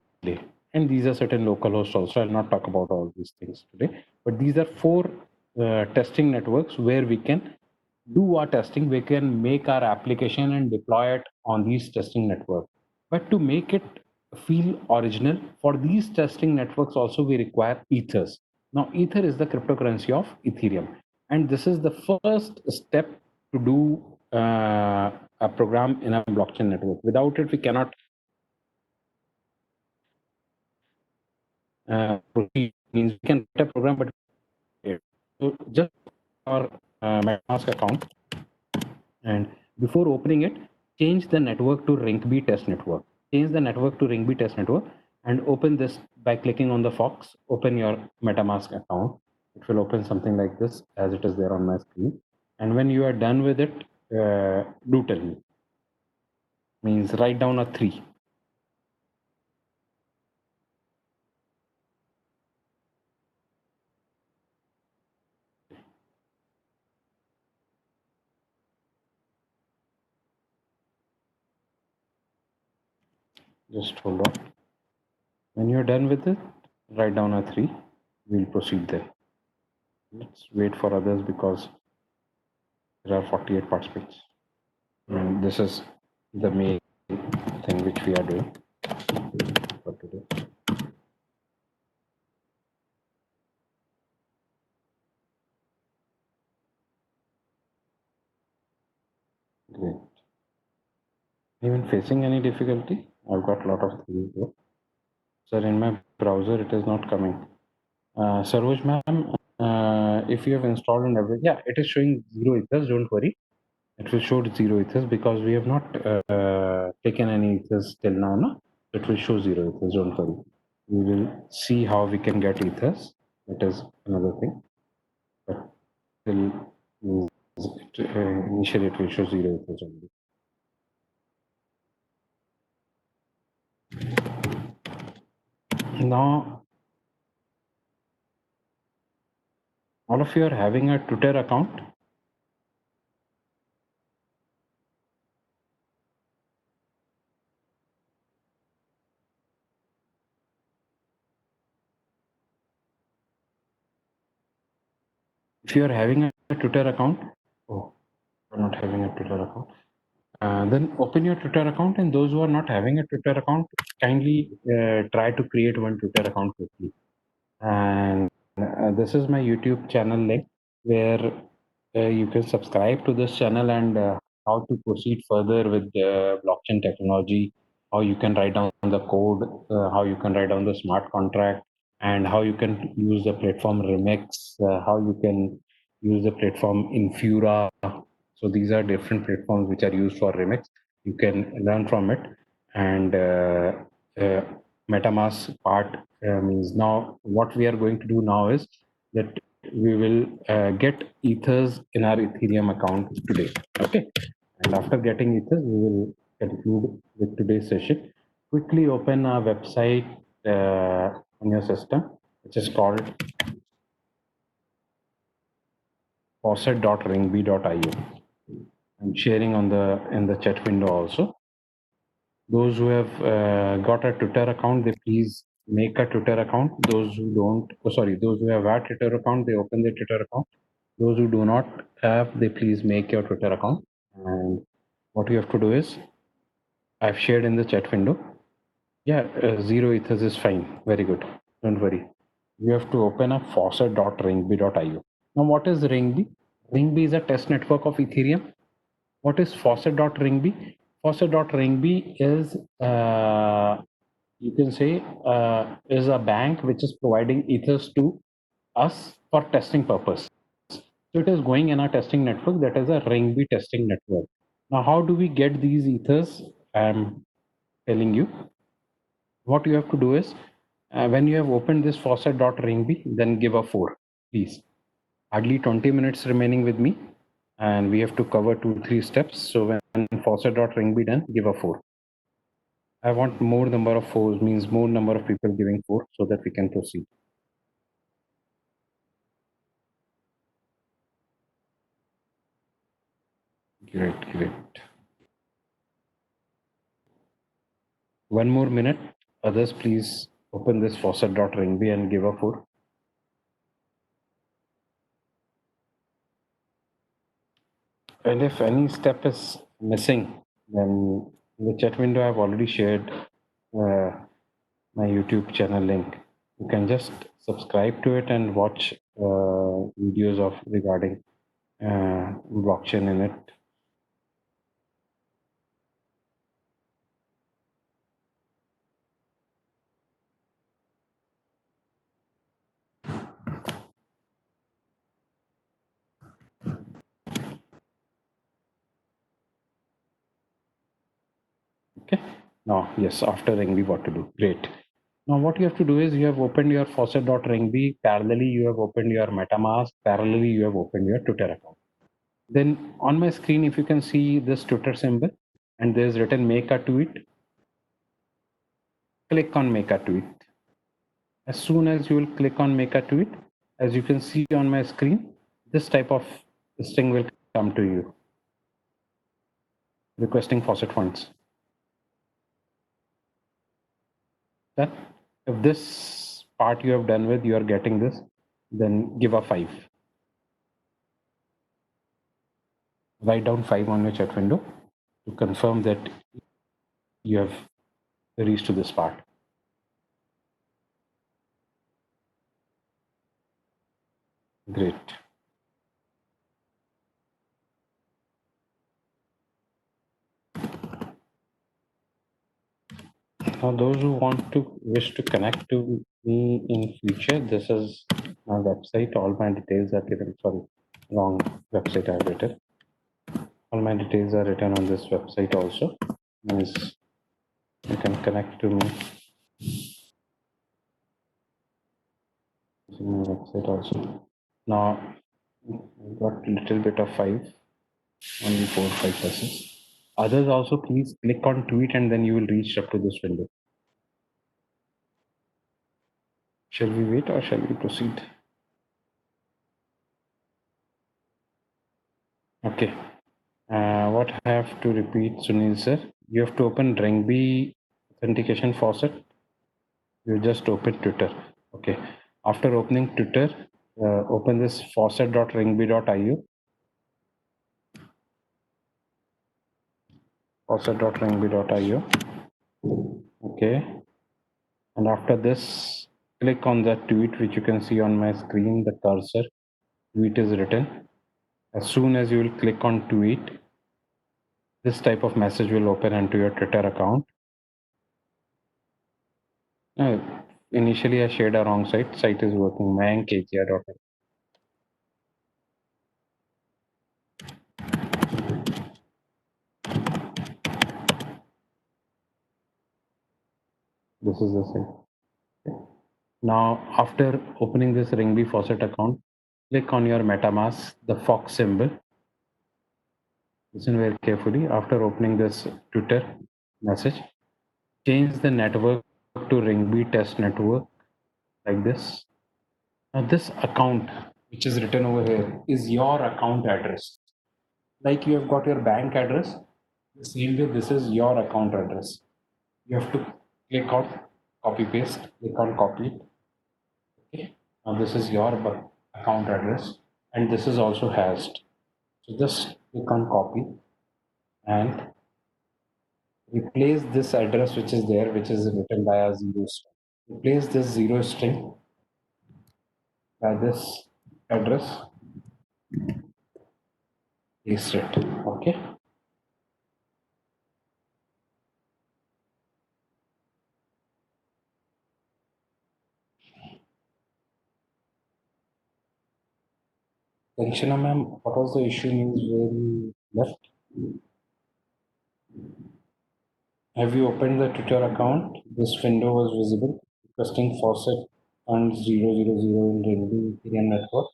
And these are certain local hosts also. I'll not talk about all these things today, but these are four testing networks where we can do our testing. We can make our application and deploy it on these testing networks. But to make it feel original, for these testing networks also we require ethers. Now, ether is the cryptocurrency of Ethereum, and this is the first step to do a program in a blockchain network. Without it, we cannot proceed. Means we can write a program, but so just our MetaMask account, and before opening it, change the network to Rinkeby test network. Change the network to Rinkeby test network and open this by clicking on the Fox. Open your MetaMask account. It will open something like this as it is there on my screen. And when you are done with it, do tell me. Means write down a 3. Just hold on. When you're done with it, write down a 3. We'll proceed there. Let's wait for others because there are 48 participants. And this is the main thing which we are doing for today. Great. Even facing any difficulty? I've got a lot of things here. Sir, in my browser, it is not coming. Saroj ma'am, if you have installed and everything, yeah, it is showing 0 ethers, don't worry. It will show 0 ethers because we have not taken any ethers till now, no? It will show 0 ethers, don't worry. We will see how we can get ethers. That is another thing. But till initially it will show 0 ethers only. Now, all of you are having a Twitter account. If you are having a Twitter account, oh, you're not having a Twitter account, then open your Twitter account. And those who are not having a Twitter account, kindly try to create one Twitter account quickly. And this is my YouTube channel link where you can subscribe to this channel and how to proceed further with blockchain technology, how you can write down the code, how you can write down the smart contract, and how you can use the platform Remix, how you can use the platform Infura. So these are different platforms which are used for Remix. You can learn from it. And uh, MetaMask part means now what we are going to do now is that we will get ethers in our Ethereum account today. Okay. And after getting ethers, we will conclude with today's session. Quickly open our website on your system, which is called faucet.ringb.io. I'm sharing on the in the chat window also. Those who have got a Twitter account, they please make a Twitter account. Those who don't, oh, sorry, those who have a Twitter account, they open their Twitter account. Those who do not have, they please make your Twitter account. And what you have to do is, I've shared in the chat window. Yeah, 0 ethers is fine. Very good. Don't worry. You have to open up faucet.ringb.io. Now, what is Ringb? Ringb is a test network of Ethereum. What is faucet.ringb? Faucet.ringb is, you can say, is a bank which is providing ethers to us for testing purpose. So it is going in our testing network, that is a Ringb testing network. Now, how do we get these ethers? I'm telling you. What you have to do is, when you have opened this faucet.ringb, then give a 4, please. Hardly 20 minutes remaining with me, and we have to cover 2-3 steps. So when faucet.ring done, give a 4. I want more number of 4s, means more number of people giving 4 so that we can proceed. Great, great. One more minute. Others, please open this faucet.ring and give a 4. And if any step is missing, then in the chat window, I've already shared my YouTube channel link. You can just subscribe to it and watch videos of regarding blockchain in it. Okay. Now, yes, after Ringb, what to do? Great. Now, what you have to do is you have opened your faucet.ringb. Parallelly, you have opened your MetaMask. Parallelly, you have opened your Twitter account. Then on my screen, if you can see this Twitter symbol and there's written make a tweet, click on make a tweet. As soon as you will click on make a tweet, as you can see on my screen, this type of thing will come to you requesting faucet funds. That if this part you have done with, you are getting this, then give a 5. Write down 5 on your chat window to confirm that you have reached to this part. Great. Now, those who want to wish to connect to me in future, this is my website. All my details are given. Sorry, wrong website I've written. All my details are written on this website also. Means you can connect to me. This is my website also. Now, I've got a little bit of 5, only 4, 5%. Others also, please click on tweet and then you will reach up to this window. Shall we wait or shall we proceed? Okay. What I have to repeat, Sunil sir? You have to open Ringby authentication faucet. You just open Twitter. Okay. After opening Twitter, open this faucet.ringby.io. Faucet.ringby.io. Okay. And after this, click on that tweet which you can see on my screen, the cursor. Tweet is written. As soon as you will click on tweet, this type of message will open into your Twitter account. Initially, I shared a wrong site. Site is working. mayankKTR.in. This is the site. Now, after opening this Ringby Faucet account, click on your MetaMask, the Fox symbol. Listen very carefully. After opening this Twitter message, change the network to Ringby Test Network like this. Now, this account, which is written over here, is your account address. Like you have got your bank address, the same way this is your account address. You have to click on copy paste, click on copy. Okay. Now this is your account address and this is also hashed. So just click on copy and replace this address which is there, which is written by a zero string. Replace this zero string by this address. Paste it. Okay. Kanchana ma'am, what was the issue means where you left? Have you opened the Twitter account? This window was visible. Requesting faucet and 000 in Ringby Ethereum network.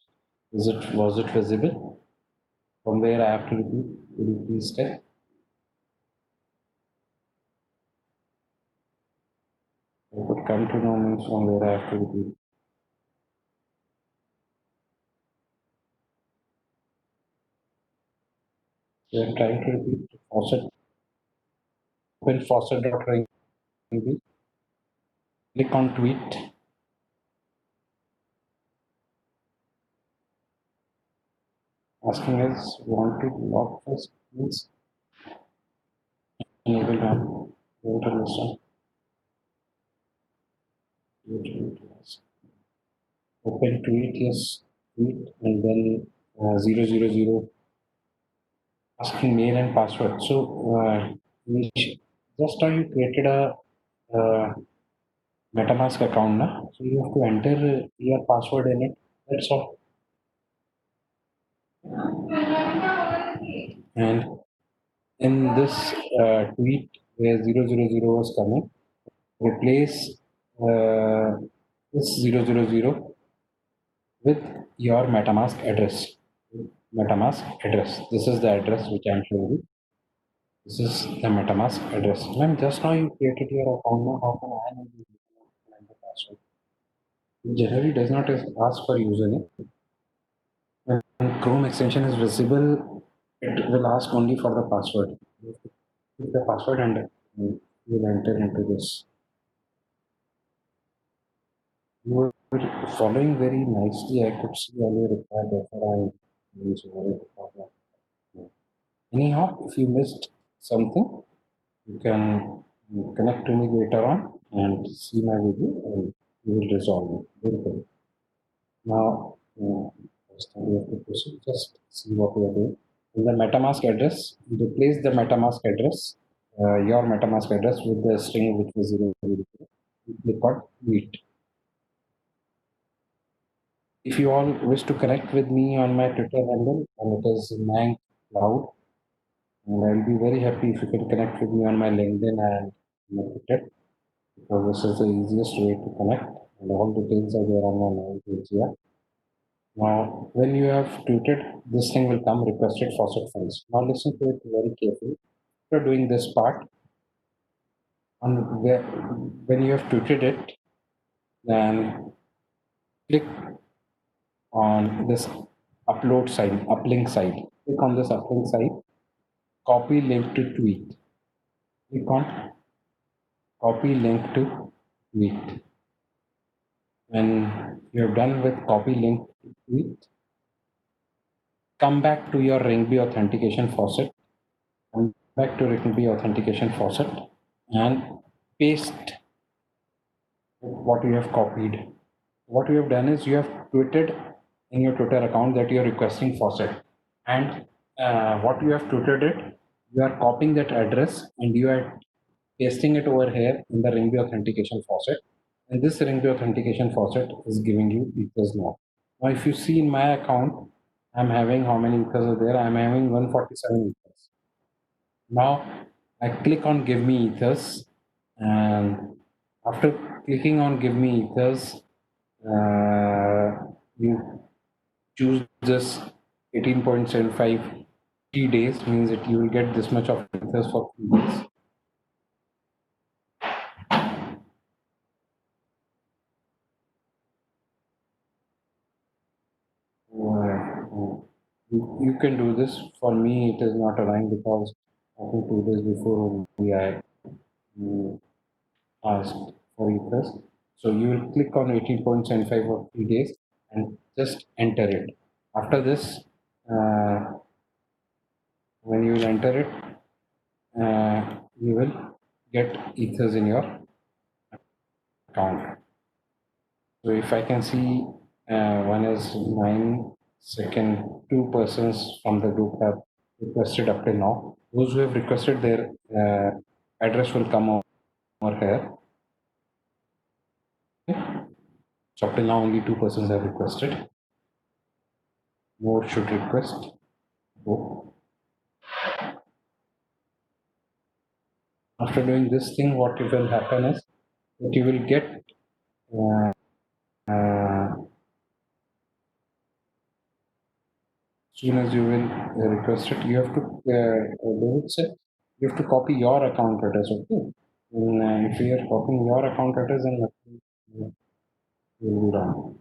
Was it visible? From where I have to repeat? Could you please tell? I could come to know means from where I have to repeat. So I'm trying to repeat faucet. Open faucet.ringby. Click on tweet. Asking us want to log first means enable run. Don't understand. Open tweet, yes, tweet, and then 000 asking mail and password. So just now you created a MetaMask account, na? So you have to enter your password in it. That's all. And in this tweet where 000 was coming, replace this 000 with your MetaMask address. MetaMask address. This is the address which I'm showing you. This is the MetaMask address. Ma'am, just now you created your account. Now, how can I know the password? It generally does not ask for username. When Chrome extension is visible, it will ask only for the password. Put the password and you will enter into this. You were following very nicely. I could see all your reply before I use Anyhow, if you missed something, you can connect to me later on and see my video and we will resolve it. Very Now, first we have to proceed. Just see what we are doing. In the MetaMask address, you replace the MetaMask address your MetaMask address with the string which was 000. You click on tweet. If you all wish to connect with me on my Twitter handle, and it is Mank Cloud, and I'll be very happy if you can connect with me on my LinkedIn and my Twitter, because this is the easiest way to connect, and all details are there on my mail page here. Now, when you have tweeted, this thing will come requested faucet files. Now listen to it very carefully. After doing this part, on where, when you have tweeted it, then click on this upload side, uplink side. Click on this uplink side, copy link to tweet. Click on copy link to tweet. When you're done with copy link to tweet, come back to your Ringbee authentication faucet. Come back to Ringbee authentication faucet and paste what you have copied. What you have done is you have tweeted in your Twitter account that you're requesting faucet, and what you have tweeted it, you are copying that address and you are pasting it over here in the Ringbee authentication faucet, and this Ringbee authentication faucet is giving you ethers now. Now, if you see in my account, I'm having how many ethers are there? I'm having 147 ethers. Now, I click on give me ethers, and after clicking on give me ethers, you choose this 18.75 3 days, means that you will get this much of ethers for 3 days. You can do this. For me, it is not aligned because I think 2 days before only I asked for ethers. So you will click on 18.75 of 3 days and just enter it. After this, when you will enter it, you will get ethers in your account. So if I can see, one is 9 second, 2 persons from the group have requested up till now. Those who have requested, their address will come over here. Okay. So up till now only 2 persons have requested. More should request. Go. After doing this thing, what will happen is that you will get soon as you will request it, you have to David said you have to copy your account address. Okay, and if you are copying your account address, then nothing will be wrong.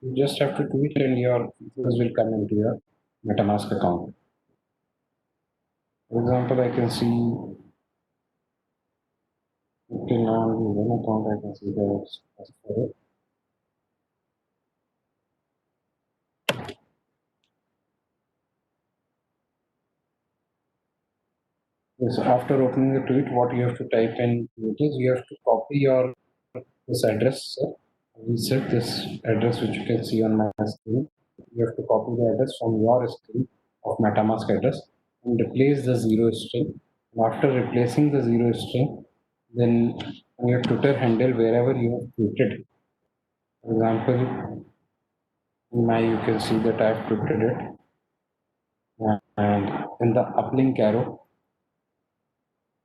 You just have to tweet and your details will come into your MetaMask account. For example, I can see okay, now only one account I can see that yes, after opening the tweet, what you have to type in is you have to copy your this address. We set this address which you can see on my screen. You have to copy the address from your string of MetaMask address and replace the zero string. And after replacing the zero string, then on your Twitter handle, wherever you have tweeted, for example, in my you can see that I have tweeted it, and in the uplink arrow,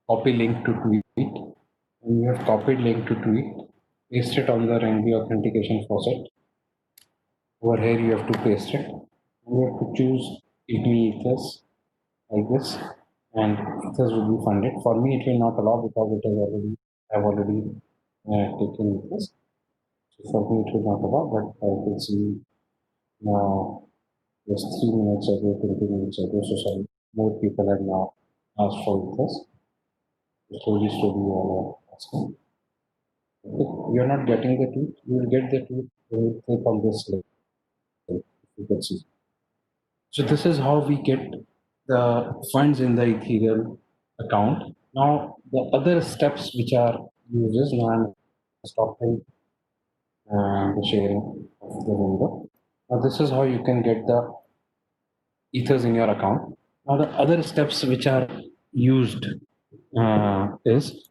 copy link to tweet, and you have copied link to tweet, paste it on the Ringbee authentication faucet. Over here you have to paste it. You have to choose give me ethers like this, and ethers will be funded. For me, it will not allow because it is already I've already taken ethers. So for me, it will not allow, but I can see now just 3 minutes ago, 20 minutes ago. So sorry, more people have now asked for ethers. Slowly, slowly, you all are asking. If you're not getting the tweet, you will get the tweet when you click on this link. You can see. So this is how we get the funds in the Ethereum account. Now, the other steps which are uses, now I'm stopping the sharing of the window. Now, this is how you can get the ethers in your account. Now, the other steps which are used is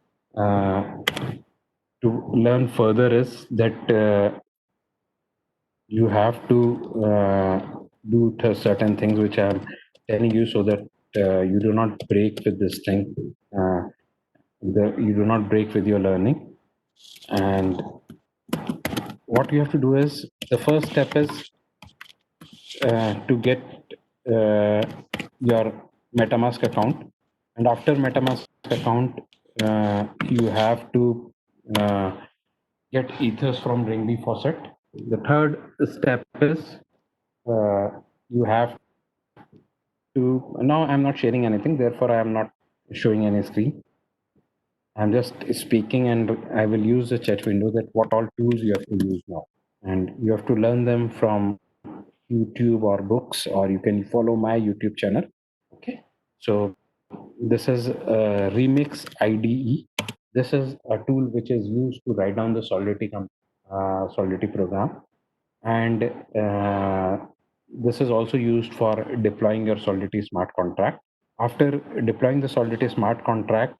to learn further is that you have to do certain things which I'm telling you so that you do not break with this thing. You do not break with your learning. And what you have to do is the first step is to get uh, your MetaMask account. And after MetaMask account, you have to get ethers from Ringby Faucet. The third step is you have to, now I'm not sharing anything, therefore I am not showing any screen. I'm just speaking and I will use the chat window that what all tools you have to use now. And you have to learn them from YouTube or books, or you can follow my YouTube channel. Okay. So this is a Remix IDE. This is a tool which is used to write down the Solidity program. And this is also used for deploying your Solidity smart contract. After deploying the Solidity smart contract,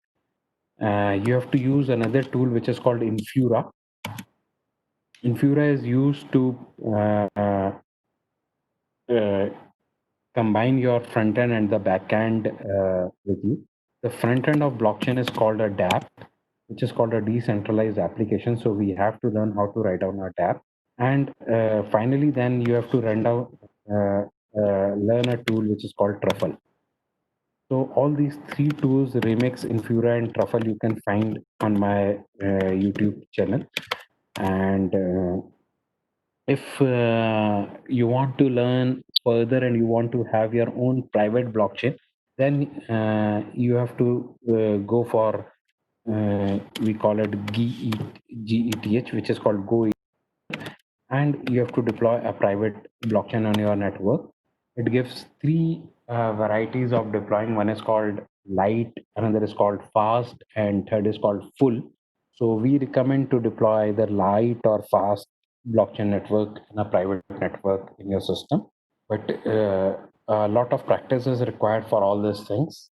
you have to use another tool which is called Infura. Infura is used to uh, combine your front end and the back end with you. The front end of blockchain is called a DApp, which is called a decentralized application. So we have to learn how to write down a DApp. And finally, then you have to learn a tool which is called Truffle. So all these three tools, Remix, Infura, and Truffle, you can find on my YouTube channel. And if you want to learn further and you want to have your own private blockchain, then you have to go for we call it GETH, which is called Go, and you have to deploy a private blockchain on your network. It gives three varieties of deploying. One is called light, another is called fast, and third is called full. So we recommend to deploy either light or fast blockchain network in a private network in your system. But a lot of practice is required for all these things.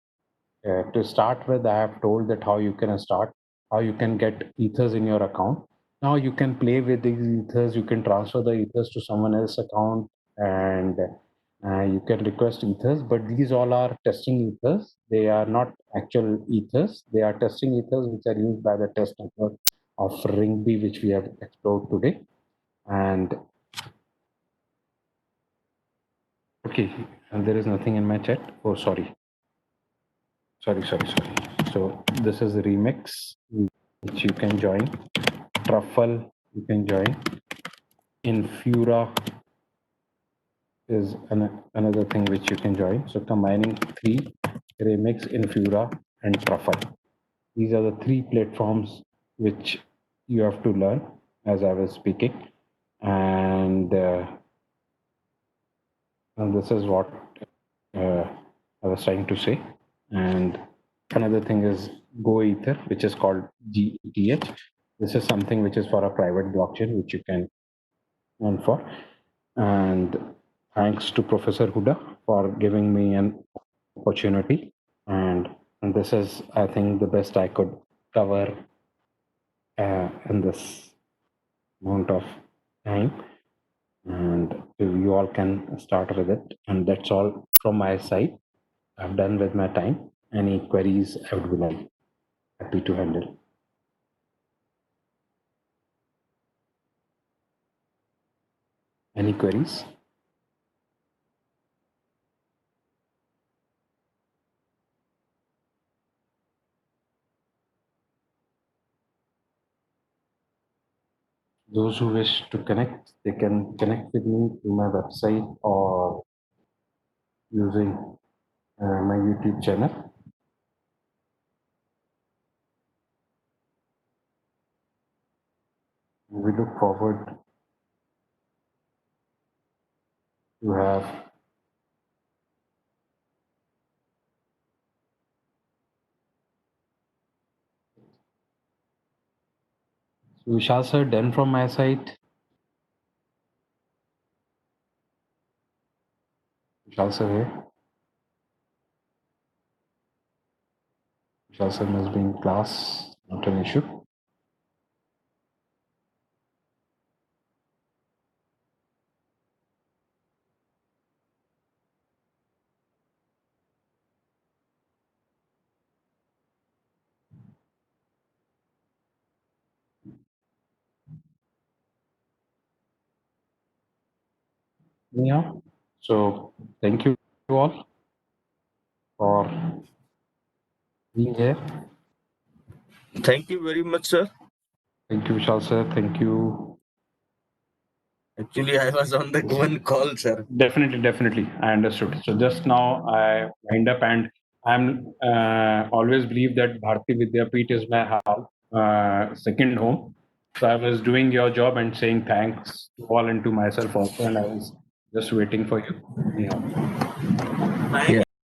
To start with, I have told that how you can start, how you can get ethers in your account. Now you can play with these ethers, you can transfer the ethers to someone else's account, and you can request ethers, but these all are testing ethers. They are not actual ethers. They are testing ethers which are used by the test network of Ringby, which we have explored today. And okay, and there is nothing in my chat. Oh, sorry. Sorry. So this is Remix, which you can join. Truffle, you can join. Infura is another thing which you can join. So combining three, Remix, Infura, and Truffle. These are the three platforms which you have to learn as I was speaking. And this is what I was trying to say. And another thing is Go Ether, which is called GETH. This is something which is for a private blockchain, which you can earn for. And thanks to Professor Huda for giving me an opportunity. And this is, I think, the best I could cover in this amount of time. And you all can start with it. And that's all from my side. I'm done with my time. Any queries I would be like happy to handle. Any queries? Those who wish to connect, they can connect with me through my website or using my YouTube channel. We look forward to have Vishal sir, done from my side. Vishal sir here. Vishal sir must be in class, not an issue. Yeah. So thank you all for being here. Thank you very much, sir. Thank you, Vishal sir. Thank you. Actually, I was on the one call, sir. Definitely. I understood. So just now I wind up, and I'm always believe that Bharati Vidyapeeth is my second home. So I was doing your job and saying thanks to all and to myself also, and I was just waiting for you. Yeah. Thank